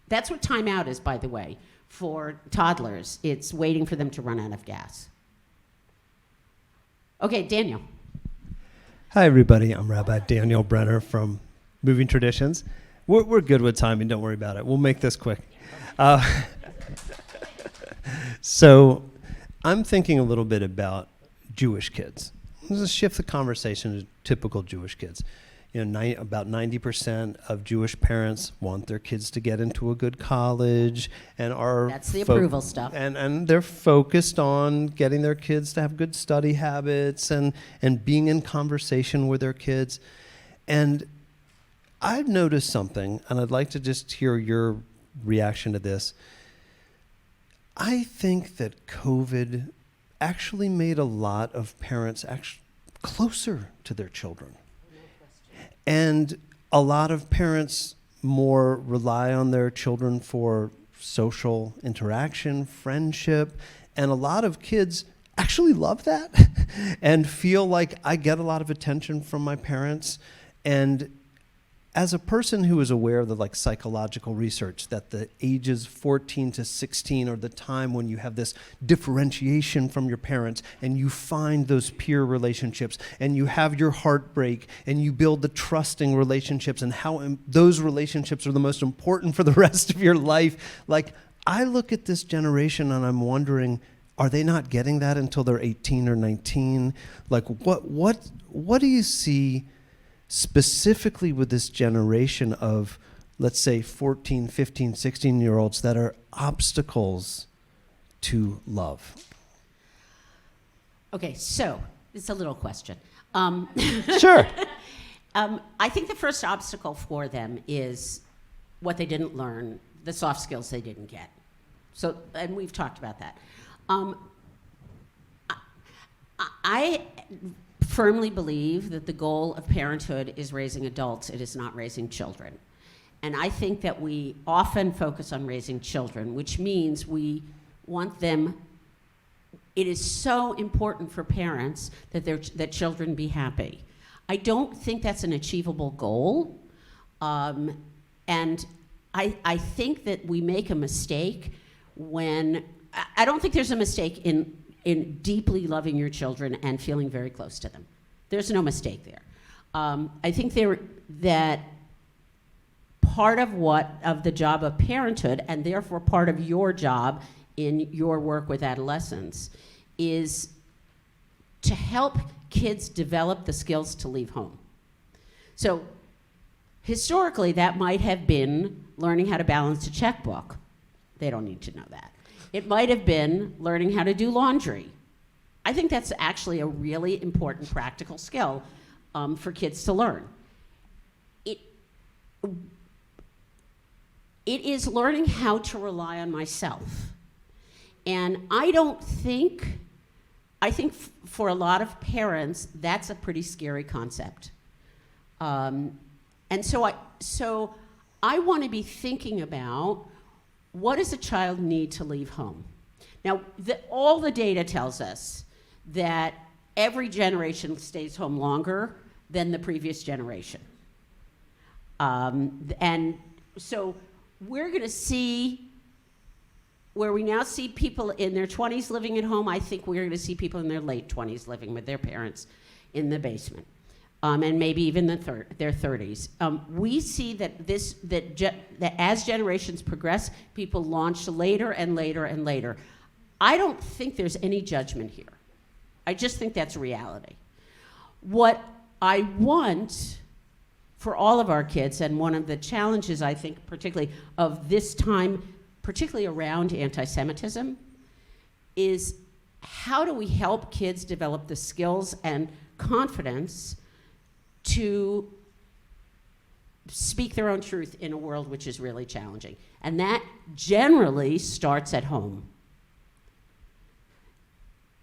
That's what timeout is, by the way, for toddlers. It's waiting for them to run out of gas. Okay, Daniel. Hi, everybody. I'm Rabbi Daniel Brenner from Moving Traditions. We're good with timing. Don't worry about it. We'll make this quick. So I'm thinking a little bit about Jewish kids. Let's shift the conversation to typical Jewish kids. About 90% of Jewish parents want their kids to get into a good college and are... That's the approval stuff. And they're focused on getting their kids to have good study habits and being in conversation with their kids. And I've noticed something, and I'd like to just hear your reaction to this. I think that COVID actually made a lot of parents closer to their children. And a lot of parents more rely on their children for social interaction, friendship, and a lot of kids actually love that and feel like I get a lot of attention from my parents. And as a person who is aware of the psychological research that the ages 14 to 16 are the time when you have this differentiation from your parents and you find those peer relationships and you have your heartbreak and you build the trusting relationships and how those relationships are the most important for the rest of your life. I look at this generation and I'm wondering, are they not getting that until they're 18 or 19? What do you see specifically with this generation of, let's say, 14, 15, 16-year-olds that are obstacles to love? Okay, so it's a little question. Sure. I think the first obstacle for them is what they didn't learn, the soft skills they didn't get. So, and we've talked about that. I firmly believe that the goal of parenthood is raising adults. It is not raising children. And I think that we often focus on raising children, which means we want them. It is so important for parents that children be happy. I don't think that's an achievable goal. And I think that we make a mistake when, I don't think there's a mistake in deeply loving your children and feeling very close to them. There's no mistake there. I think that part of the job of parenthood, and therefore part of your job in your work with adolescents, is to help kids develop the skills to leave home. So historically, that might have been learning how to balance a checkbook. They don't need to know that. It might have been learning how to do laundry. I think that's actually a really important practical skill for kids to learn. It is learning how to rely on myself. And I think for a lot of parents, that's a pretty scary concept. And so I want to be thinking about, what does a child need to leave home? Now, all the data tells us that every generation stays home longer than the previous generation. And so we're going to see, where we now see people in their 20s living at home, I think we're going to see people in their late 20s living with their parents in the basement. And maybe even their 30s. We see that as generations progress, people launch later and later and later. I don't think there's any judgment here. I just think that's reality. What I want for all of our kids, and one of the challenges, I think, particularly of this time, particularly around anti-Semitism, is how do we help kids develop the skills and confidence to speak their own truth in a world which is really challenging. And that generally starts at home.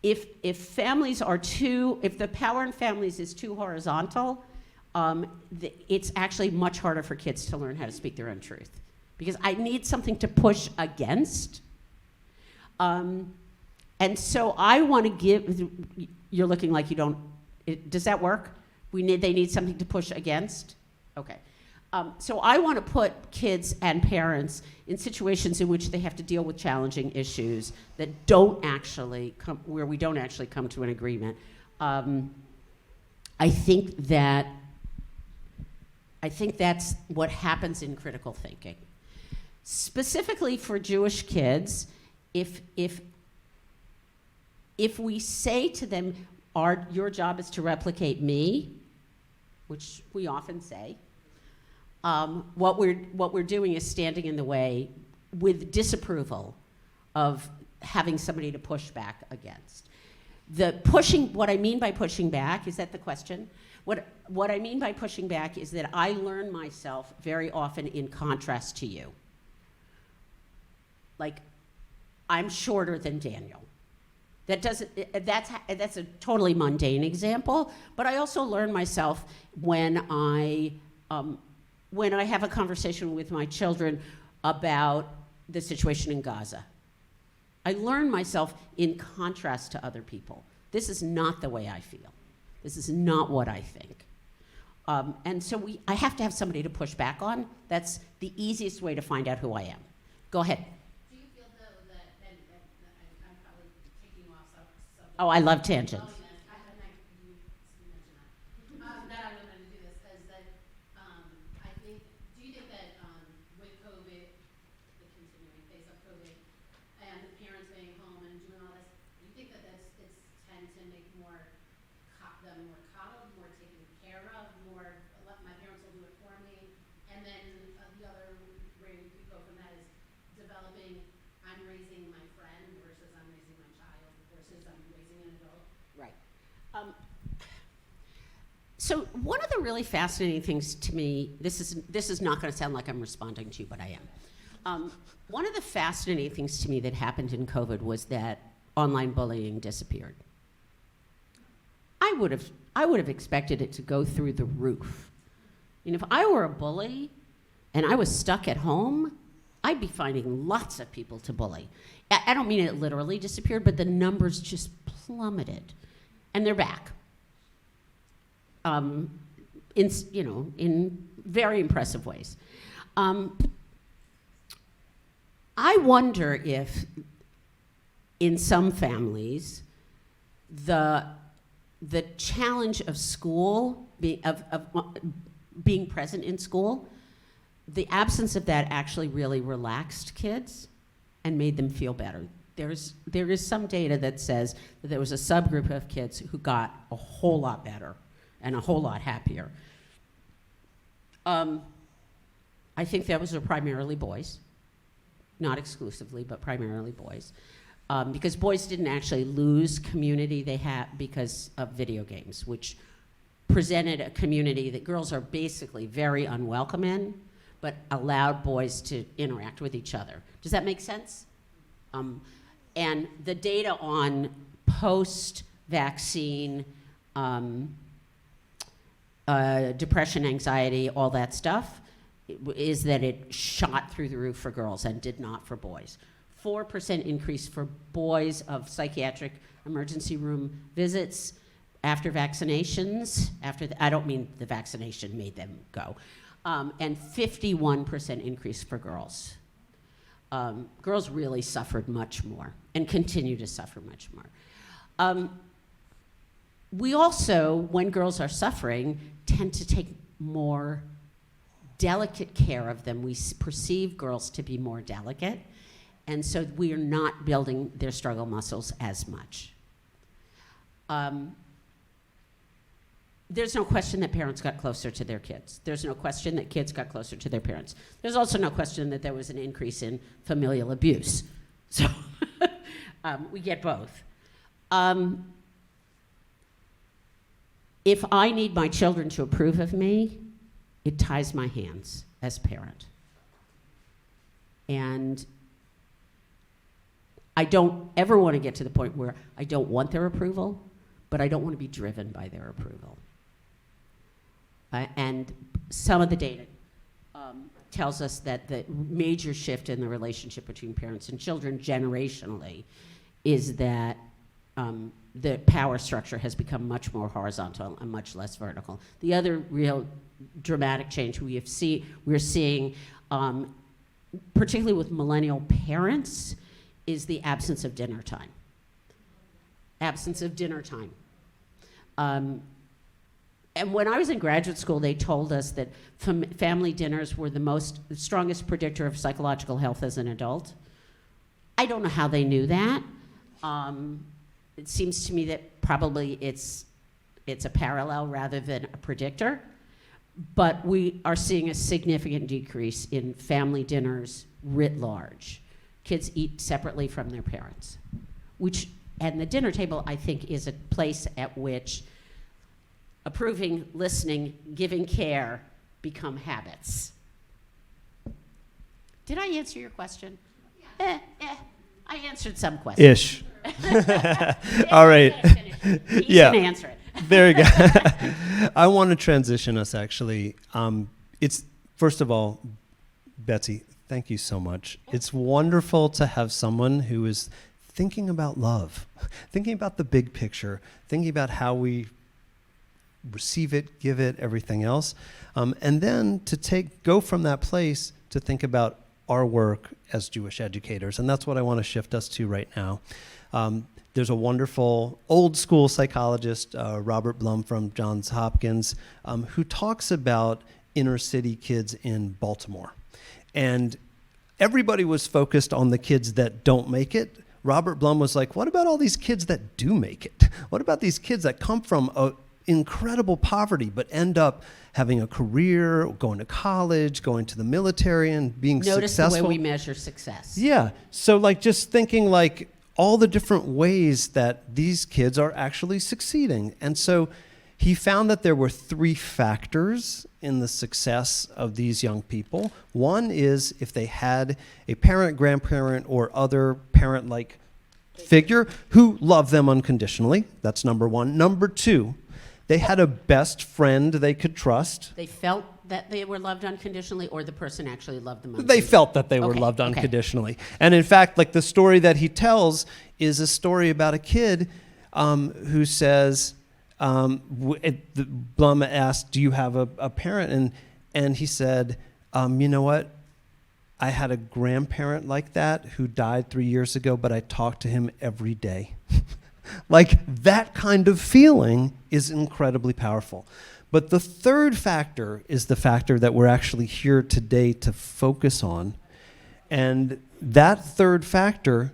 If families are if the power in families is too horizontal, it's actually much harder for kids to learn how to speak their own truth. Because I need something to push against. And so I want to give, you're looking like you don't, does that work? They need something to push against? Okay. So I want to put kids and parents in situations in which they have to deal with challenging issues that where we don't actually come to an agreement. I think that's what happens in critical thinking. Specifically for Jewish kids, if we say to them, your job is to replicate me, which we often say, what we're doing is standing in the way with disapproval of having somebody to push back against. What I mean by pushing back, is that the question? What I mean by pushing back is that I learn myself very often in contrast to you. Like, I'm shorter than Daniel. That's a totally mundane example, but I also learn myself when when I have a conversation with my children about the situation in Gaza. I learn myself in contrast to other people. This is not the way I feel. This is not what I think. And so I have to have somebody to push back on. That's the easiest way to find out who I am. Go ahead. Do you feel though that, and I'm probably taking you off subject. Oh, I love tangents. You mentioned that I wanted to do this is that I think. Do you think that with COVID, the continuing phase of COVID, and the parents being home and doing all this, do you think that it's tend to make them more coddled, more taken care of, more my parents will do it for me, and then the other way we could go from that is developing. I'm raising my friend versus I'm raising my child versus I'm raising an adult. Right. So one of the really fascinating things to me, this is not going to sound like I'm responding to you, but I am. One of the fascinating things to me that happened in COVID was that online bullying disappeared. I would have expected it to go through the roof. And if I were a bully and I was stuck at home, I'd be finding lots of people to bully. I don't mean it literally disappeared, but the numbers just plummeted. And they're back. In very impressive ways. I wonder if in some families, the challenge of school, being present in school, the absence of that actually really relaxed kids and made them feel better. There is some data that says that there was a subgroup of kids who got a whole lot better and a whole lot happier. I think that was primarily boys, not exclusively, but primarily boys. Because boys didn't actually lose community they had because of video games, which presented a community that girls are basically very unwelcome in, but allowed boys to interact with each other. Does that make sense? And the data on post-vaccine depression, anxiety, all that stuff, is that it shot through the roof for girls and did not for boys. 4% increase for boys of psychiatric emergency room visits after vaccinations. I don't mean the vaccination made them go. And 51% increase for girls. Girls really suffered much more and continue to suffer much more. We also, when girls are suffering, tend to take more delicate care of them. We perceive girls to be more delicate, and so we are not building their struggle muscles as much. There's no question that parents got closer to their kids. There's no question that kids got closer to their parents. There's also no question that there was an increase in familial abuse. So we get both. If I need my children to approve of me, it ties my hands as parent. And I don't ever want to get to the point where I don't want their approval, but I don't want to be driven by their approval. And some of the data tells us that the major shift in the relationship between parents and children generationally is that the power structure has become much more horizontal and much less vertical. The other real dramatic change we're seeing, particularly with millennial parents, is the absence of dinner time. Absence of dinner time. And when I was in graduate school, they told us that family dinners were the strongest predictor of psychological health as an adult. I don't know how they knew that. It seems to me that probably it's a parallel rather than a predictor. But we are seeing a significant decrease in family dinners writ large. Kids eat separately from their parents, and the dinner table, I think, is a place at which approving, listening, giving care become habits. Did I answer your question? Yeah. I answered some questions. Ish. All right. He's Yeah. gonna answer it. Very good. I want to transition us, actually. It's First of all, Betsy, thank you so much. It's wonderful to have someone who is thinking about love, thinking about the big picture, thinking about how we receive it, give it, everything else. And then to go from that place to think about our work as Jewish educators. And that's what I want to shift us to right now. There's a wonderful old school psychologist, Robert Blum from Johns Hopkins, who talks about inner city kids in Baltimore. And everybody was focused on the kids that don't make it. Robert Blum was like, what about all these kids that do make it? What about these kids that come from incredible poverty but end up having a career, going to college, going to the military, and being Notice successful? the way we measure success. Yeah. So like just thinking like all the different ways that these kids are actually succeeding. And so he found that there were 3 factors in the success of these young people. One is if they had a parent, grandparent, or other parent-like figure who loved them unconditionally. That's number 1. Number 2, they had a best friend they could trust. They felt that they were loved unconditionally, or the person actually loved them They unconditionally? felt that they were Okay, loved okay. unconditionally. And in fact, like the story that he tells is a story about a kid who says, Blum asked, do you have a parent? And he said, you know what? I had a grandparent like that who died 3 years ago, but I talked to him every day. Like that kind of feeling is incredibly powerful. But the third factor is the factor that we're actually here today to focus on. And that third factor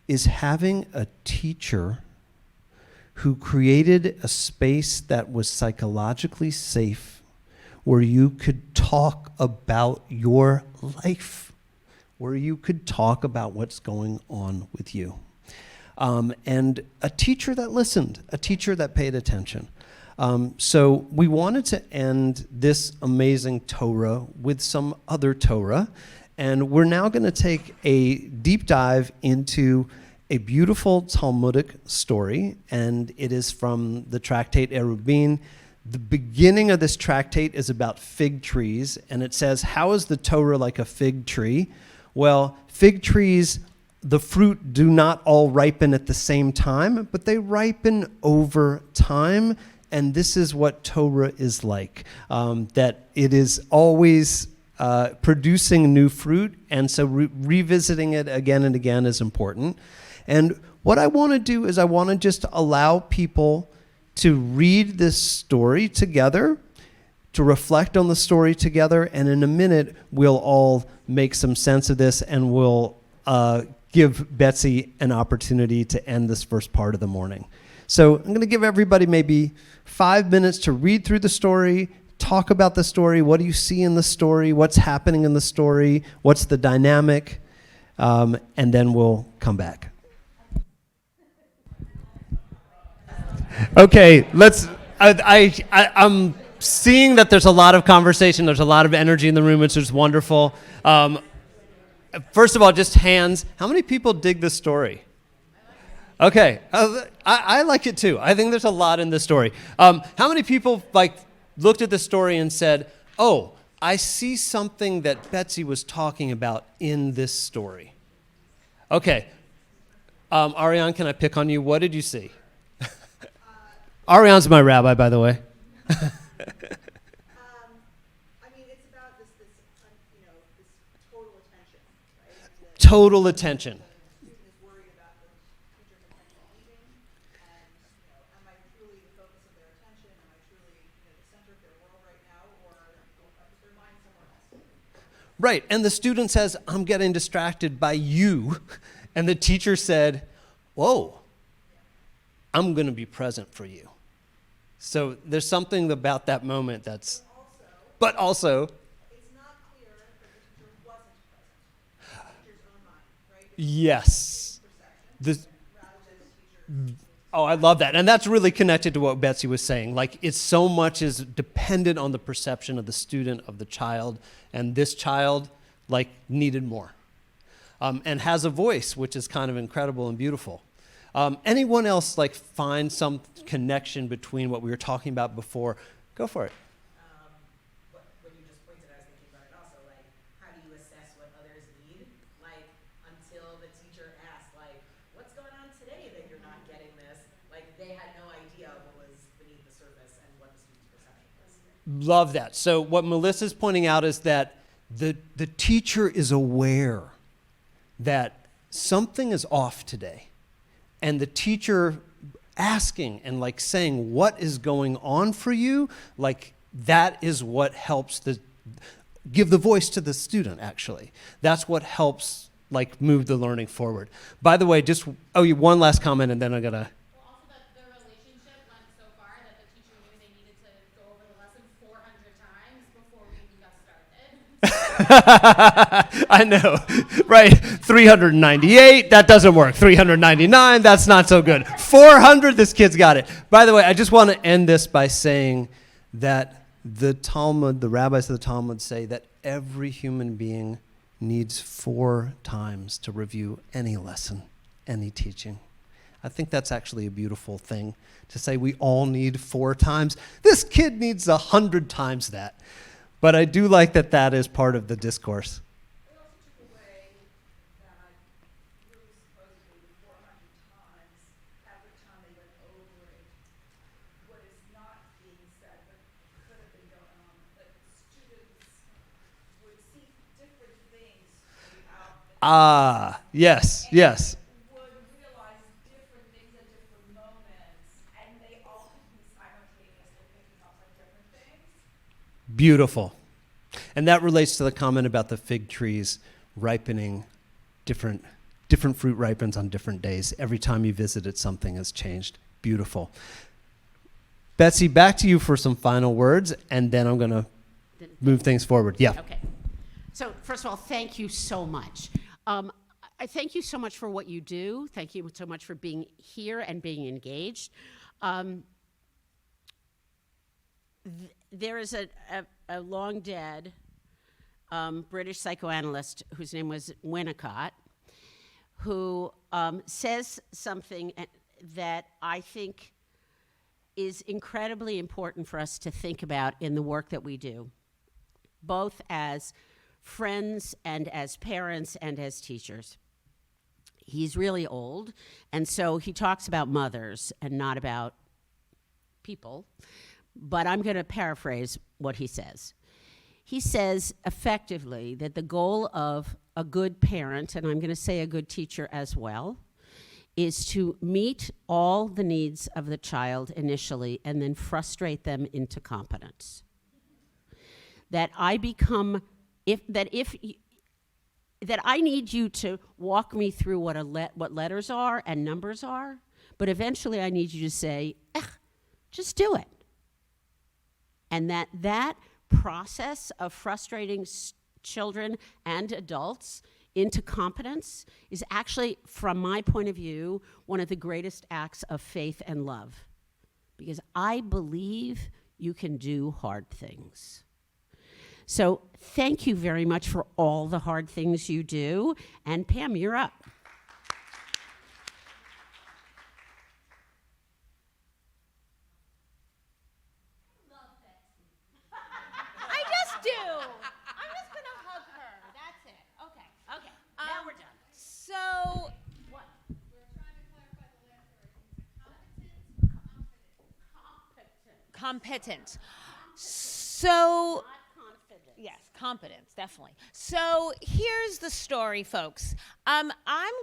is having a teacher who created a space that was psychologically safe, where you could talk about your life, where you could talk about what's going on with you. And a teacher that listened, a teacher that paid attention. So we wanted to end this amazing Torah with some other Torah. And we're now going to take a deep dive into a beautiful Talmudic story. And it is from the tractate Erubin. The beginning of this tractate is about fig trees. And it says, how is the Torah like a fig tree? Well, fig trees, the fruit do not all ripen at the same time, but they ripen over time. And this is what Torah is like, that it is always producing new fruit. And so revisiting it again and again is important. And what I want to do is I want to just allow people to read this story together, to reflect on the story together. And in a minute, we'll all make some sense of this, and we'll give Betsy an opportunity to end this first part of the morning. So I'm going to give everybody maybe 5 minutes to read through the story, talk about the story. What do you see in the story? What's happening in the story? What's the dynamic? And then we'll come back. Okay, I'm seeing that there's a lot of conversation. There's a lot of energy in the room, which is wonderful. First of all, just hands. How many people dig this story? Okay, I like it too. I think there's a lot in this story. How many people looked at the story and said, "Oh, I see something that Betsy was talking about in this story"? Okay, Ariane, can I pick on you? What did you see? Ariane's my rabbi, by the way. I mean, it's about this total attention, right? Total attention. The student is worried about the teacher's attention leaving, and am I truly the focus of their attention? Am I truly the center of their world right now, or is their mind somewhere else? Right, and the student says, "I'm getting distracted by you," and the teacher said, "Whoa, I'm going to be present for you." So there's something about that moment that's... But also... It's not clear that the teacher wasn't present. The teacher's own mind, right? Yes. Oh, I love that. And that's really connected to what Betsy was saying. Like, it's so much is dependent on the perception of the student, of the child, and this child, needed more. And has a voice, which is kind of incredible and beautiful. Anyone else find some connection between what we were talking about before? Go for it. What you just pointed, I was thinking about Love that. So what Melissa's pointing out is that the teacher is aware that something is off today. And the teacher asking and like saying what is going on for you, like that is what helps give the voice to the student, actually. That's what helps like move the learning forward. By the way, one last comment and then I'm gonna. Well, also that the relationship went so far that the teacher knew they needed to go over the lesson 400 times before we even got started. I know, right? 398, that doesn't work. 399, that's not so good. 400, this kid's got it. By the way, I just want to end this by saying that the Talmud, the rabbis of the Talmud say that every human being needs 4 times to review any lesson, any teaching. I think that's actually a beautiful thing to say we all need 4 times. This kid needs 100 times that. But I do like that that is part of the discourse. It also took away that really supposedly 400 times, every time they went over it, what is not being said, but could have been going on, that students would see different things throughout the Yes. would realize different things at different moments, and they all could be simultaneously picking up on different things. Beautiful. And that relates to the comment about the fig trees ripening, different fruit ripens on different days. Every time you visit it, something has changed. Beautiful. Betsy, back to you for some final words, and then I'm going to move things forward. Yeah. Okay. So first of all, thank you so much. I thank you so much for what you do. Thank you so much for being here and being engaged. There is a long dead British psychoanalyst whose name was Winnicott, who says something that I think is incredibly important for us to think about in the work that we do, both as friends and as parents and as teachers. He's really old, and so he talks about mothers and not about people, but I'm going to paraphrase what he says. He says effectively that the goal of a good parent, and I'm going to say a good teacher as well, is to meet all the needs of the child initially and then frustrate them into competence. That I need you to walk me through what letters are and numbers are, but eventually I need you to say, just do it. And that process of frustrating children and adults into competence is actually, from my point of view, one of the greatest acts of faith and love. Because I believe you can do hard things. So thank you very much for all the hard things you do. And Pam, you're up. I just do. I'm just going to hug her. That's it. Okay. Okay, now we're done. So, What? We're trying to clarify the last word. competent. So, Not confident. yes, competence, definitely. So here's the story, folks. I'm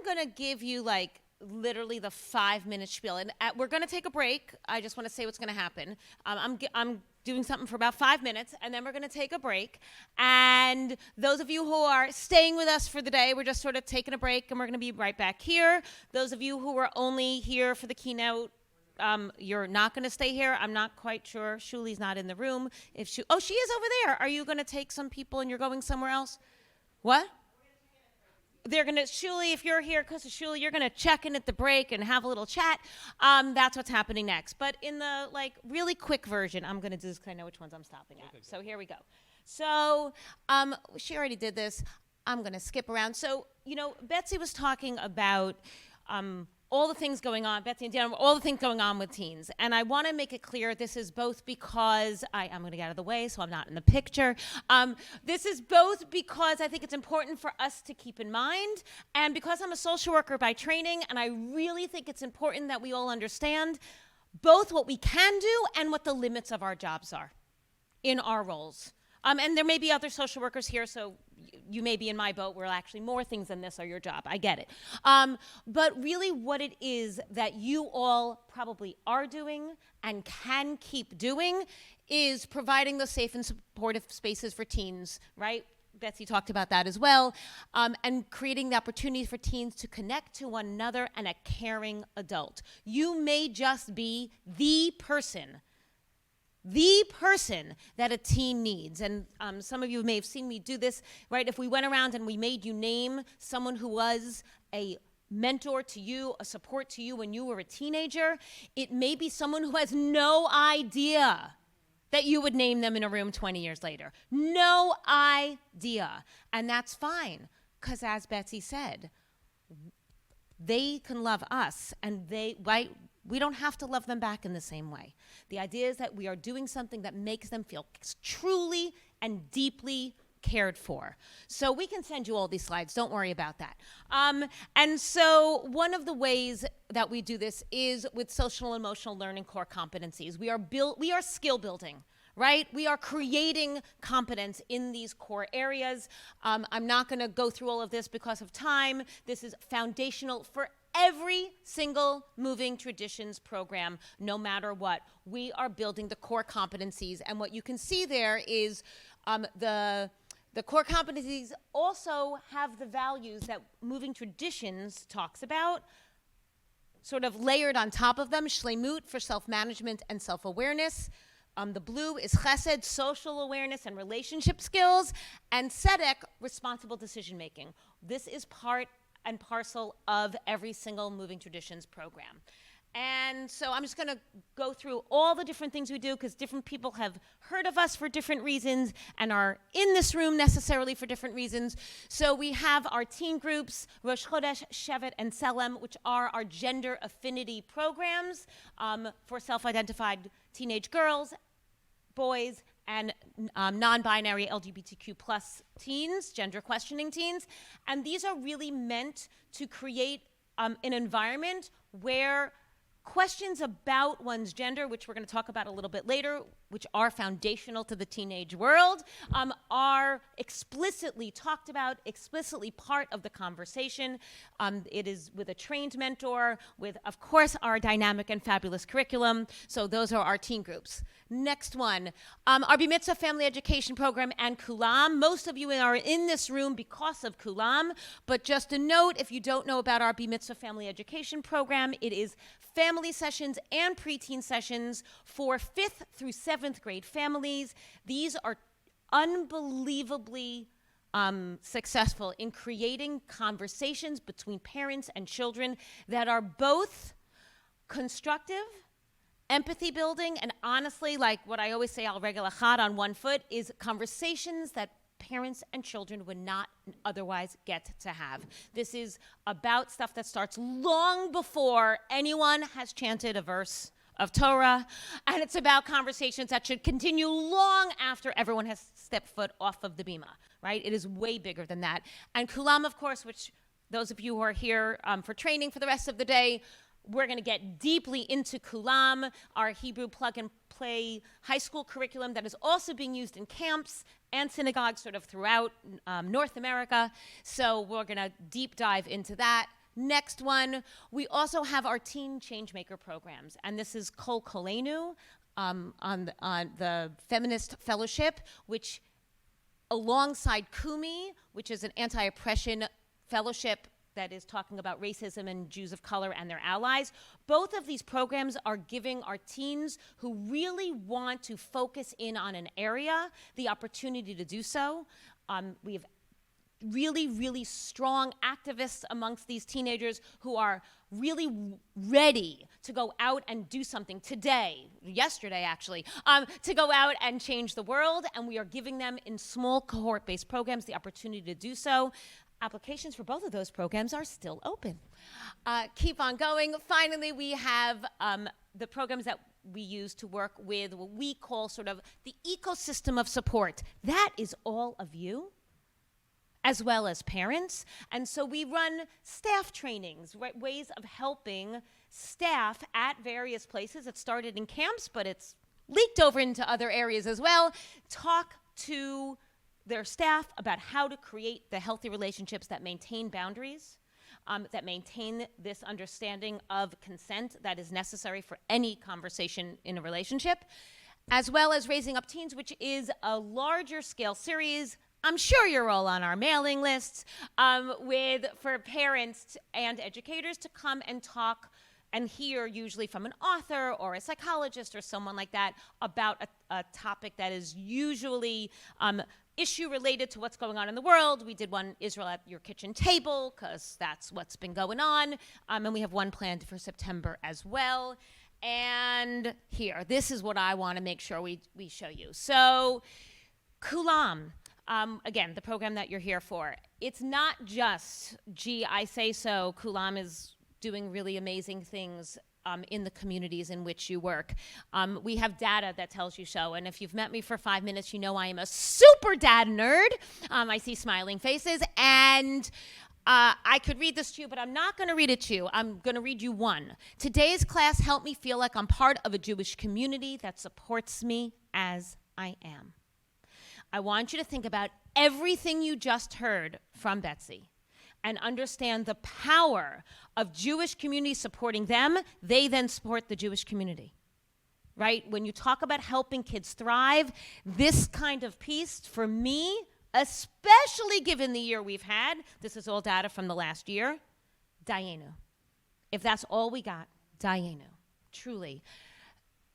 going to give you like literally the 5-minute spiel, and we're going to take a break. I just want to say what's going to happen. I'm doing something for about 5 minutes, and then we're going to take a break. And those of you who are staying with us for the day, we're just sort of taking a break, and we're going to be right back here. Those of you who are only here for the keynote, you're not going to stay here. I'm not quite sure. Shuli's not in the room. She is over there. Are you going to take some people and you're going somewhere else? What? They're going to, Shuli, if you're here, because of Shuli, you're going to check in at the break and have a little chat. That's what's happening next. But in the, really quick version, I'm going to do this because I know which ones I'm stopping at. So here we go. So she already did this. I'm going to skip around. So, Betsy was talking about all the things going on, Betsy and Dan, all the things going on with teens. And I want to make it clear this is both because, I'm going to get out of the way so I'm not in the picture. This is both because I think it's important for us to keep in mind, and because I'm a social worker by training, and I really think it's important that we all understand both what we can do and what the limits of our jobs are in our roles. And there may be other social workers here, so you may be in my boat where actually more things than this are your job. I get it. But really what it is that you all probably are doing and can keep doing is providing those safe and supportive spaces for teens, right? Betsy talked about that as well, and creating the opportunity for teens to connect to one another and a caring adult. You may just be the person that a teen needs. And some of you may have seen me do this, right? If we went around and we made you name someone who was a mentor to you, a support to you when you were a teenager, it may be someone who has no idea that you would name them in a room 20 years later. No idea. And that's fine, because as Betsy said, they can love us, and we don't have to love them back in the same way. The idea is that we are doing something that makes them feel truly and deeply cared for. So we can send you all these slides. Don't worry about that. And so one of the ways that we do this is with social and emotional learning core competencies. We are skill building, right? We are creating competence in these core areas. I'm not going to go through all of this because of time. This is foundational for every single Moving Traditions program, no matter what. We are building the core competencies. And what you can see there is the core competencies also have the values that Moving Traditions talks about, sort of layered on top of them. Shleimut for self-management and self-awareness. The blue is chesed, social awareness and relationship skills. And tzedek, responsible decision-making. This is part and parcel of every single Moving Traditions program. And so I'm just going to go through all the different things we do, because different people have heard of us for different reasons and are in this room necessarily for different reasons. So we have our teen groups, Rosh Chodesh, Shevet, and Selem, which are our gender affinity programs for self-identified teenage girls, boys, and non-binary LGBTQ plus teens, gender questioning teens. And these are really meant to create an environment where questions about one's gender, which we're going to talk about a little bit later, which are foundational to the teenage world, are explicitly talked about, explicitly part of the conversation. It is with a trained mentor, with, of course, our dynamic and fabulous curriculum. So those are our teen groups. Next one, our Bar Mitzvah Family Education Program and Kulam. Most of you are in this room because of Kulam, but just a note, if you don't know about our Bar Mitzvah Family Education Program, it is family sessions and preteen sessions for 5th through 7th grade families. These are unbelievably successful in creating conversations between parents and children that are both constructive, empathy building, and honestly, like what I always say, al regel achad, on one foot, is conversations that parents and children would not otherwise get to have. This is about stuff that starts long before anyone has chanted a verse of Torah, and it's about conversations that should continue long after everyone has stepped foot off of the bima, right? It is way bigger than that. And Kulam, of course, which those of you who are here for training for the rest of the day, we're going to get deeply into Kulam, our Hebrew plug-and-play high school curriculum that is also being used in camps and synagogues sort of throughout North America. So we're going to deep dive into that. Next one, we also have our Teen Changemaker programs, and this is Kol Kolenu on the Feminist Fellowship, which alongside Kumi, which is an anti-oppression fellowship that is talking about racism and Jews of color and their allies. Both of these programs are giving our teens who really want to focus in on an area the opportunity to do so. We have really, really strong activists amongst these teenagers who are really ready to go out and do something yesterday actually, to go out and change the world, and we are giving them in small cohort-based programs the opportunity to do so. Applications for both of those programs are still open. Keep on going. Finally, we have the programs that we use to work with what we call sort of the ecosystem of support. That is all of you, as well as parents. And so we run staff trainings, right, ways of helping staff at various places. It started in camps, but it's leaked over into other areas as well. Talk to their staff about how to create the healthy relationships that maintain boundaries, that maintain this understanding of consent that is necessary for any conversation in a relationship, as well as Raising Up Teens, which is a larger scale series. I'm sure you're all on our mailing lists for parents and educators to come and talk and hear, usually from an author or a psychologist or someone like that, about a topic that is usually issue related to what's going on in the world. We did one, Israel at Your Kitchen Table, because that's what's been going on. And we have one planned for September as well. And here, this is what I want to make sure we show you. So, Kulam, again, the program that you're here for, it's not just, gee, I say so. Kulam is doing really amazing things in the communities in which you work. We have data that tells you so, and if you've met me for 5 minutes, you know I am a super dad nerd. I see smiling faces, and I could read this to you, but I'm not going to read it to you. I'm going to read you one. Today's class helped me feel like I'm part of a Jewish community that supports me as I am. I want you to think about everything you just heard from Betsy and understand the power of Jewish communities supporting them. They then support the Jewish community, right? When you talk about helping kids thrive, this kind of piece, for me, especially given the year we've had, this is all data from the last year, Dayenu. If that's all we got, Dayenu, truly.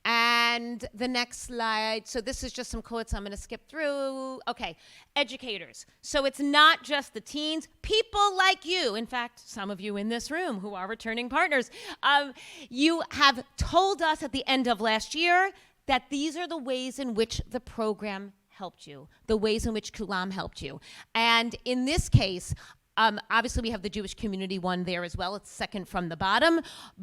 And the next slide, so this is just some quotes I'm going to skip through. Okay, educators. So it's not just the teens, people like you. In fact, some of you in this room who are returning partners, you have told us at the end of last year that these are the ways in which the program helped you, the ways in which Kulam helped you. And in this case, obviously we have the Jewish community one there as well. It's second from the bottom,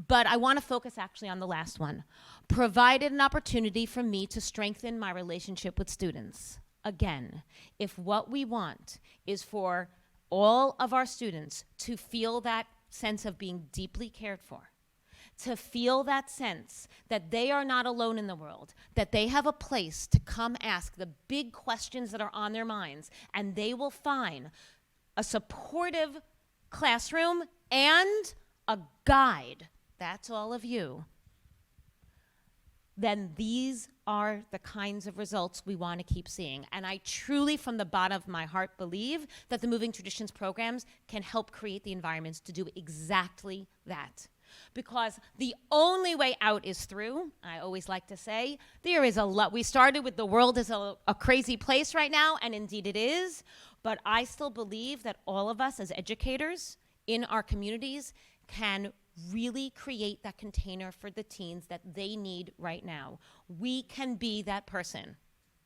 but I want to focus actually on the last one. Provided an opportunity for me to strengthen my relationship with students. Again, if what we want is for all of our students to feel that sense of being deeply cared for, to feel that sense that they are not alone in the world, that they have a place to come ask the big questions that are on their minds, and they will find a supportive classroom and a guide, that's all of you, then these are the kinds of results we want to keep seeing. And I truly, from the bottom of my heart, believe that the Moving Traditions programs can help create the environments to do exactly that. Because the only way out is through. I always like to say, there is a lot. We started with the world is a crazy place right now, and indeed it is. But I still believe that all of us as educators in our communities can really create that container for the teens that they need right now. We can be that person,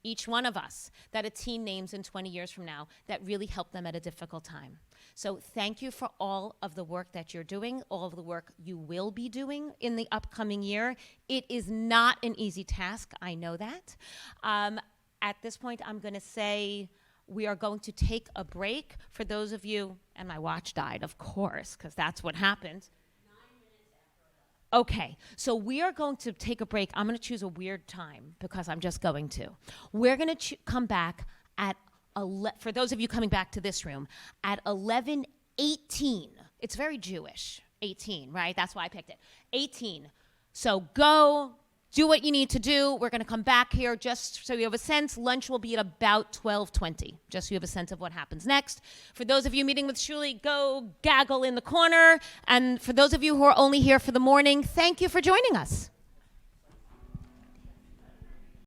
each one of us, that a teen names in 20 years from now that really helped them at a difficult time. So thank you for all of the work that you're doing, all of the work you will be doing in the upcoming year. It is not an easy task, I know that. At this point, I'm going to say we are going to take a break. For those of you, and my watch died, of course, because that's what happened. Okay, so we are going to take a break. I'm going to choose a weird time because I'm just going to. We're going to come back at, for those of you coming back to this room, at 11:18. It's very Jewish, 18, right? That's why I picked it. 18. So go, do what you need to do. We're going to come back here just so you have a sense. Lunch will be at about 12:20, just so you have a sense of what happens next. For those of you meeting with Shuli, go gaggle in the corner. And for those of you who are only here for the morning, thank you for joining us.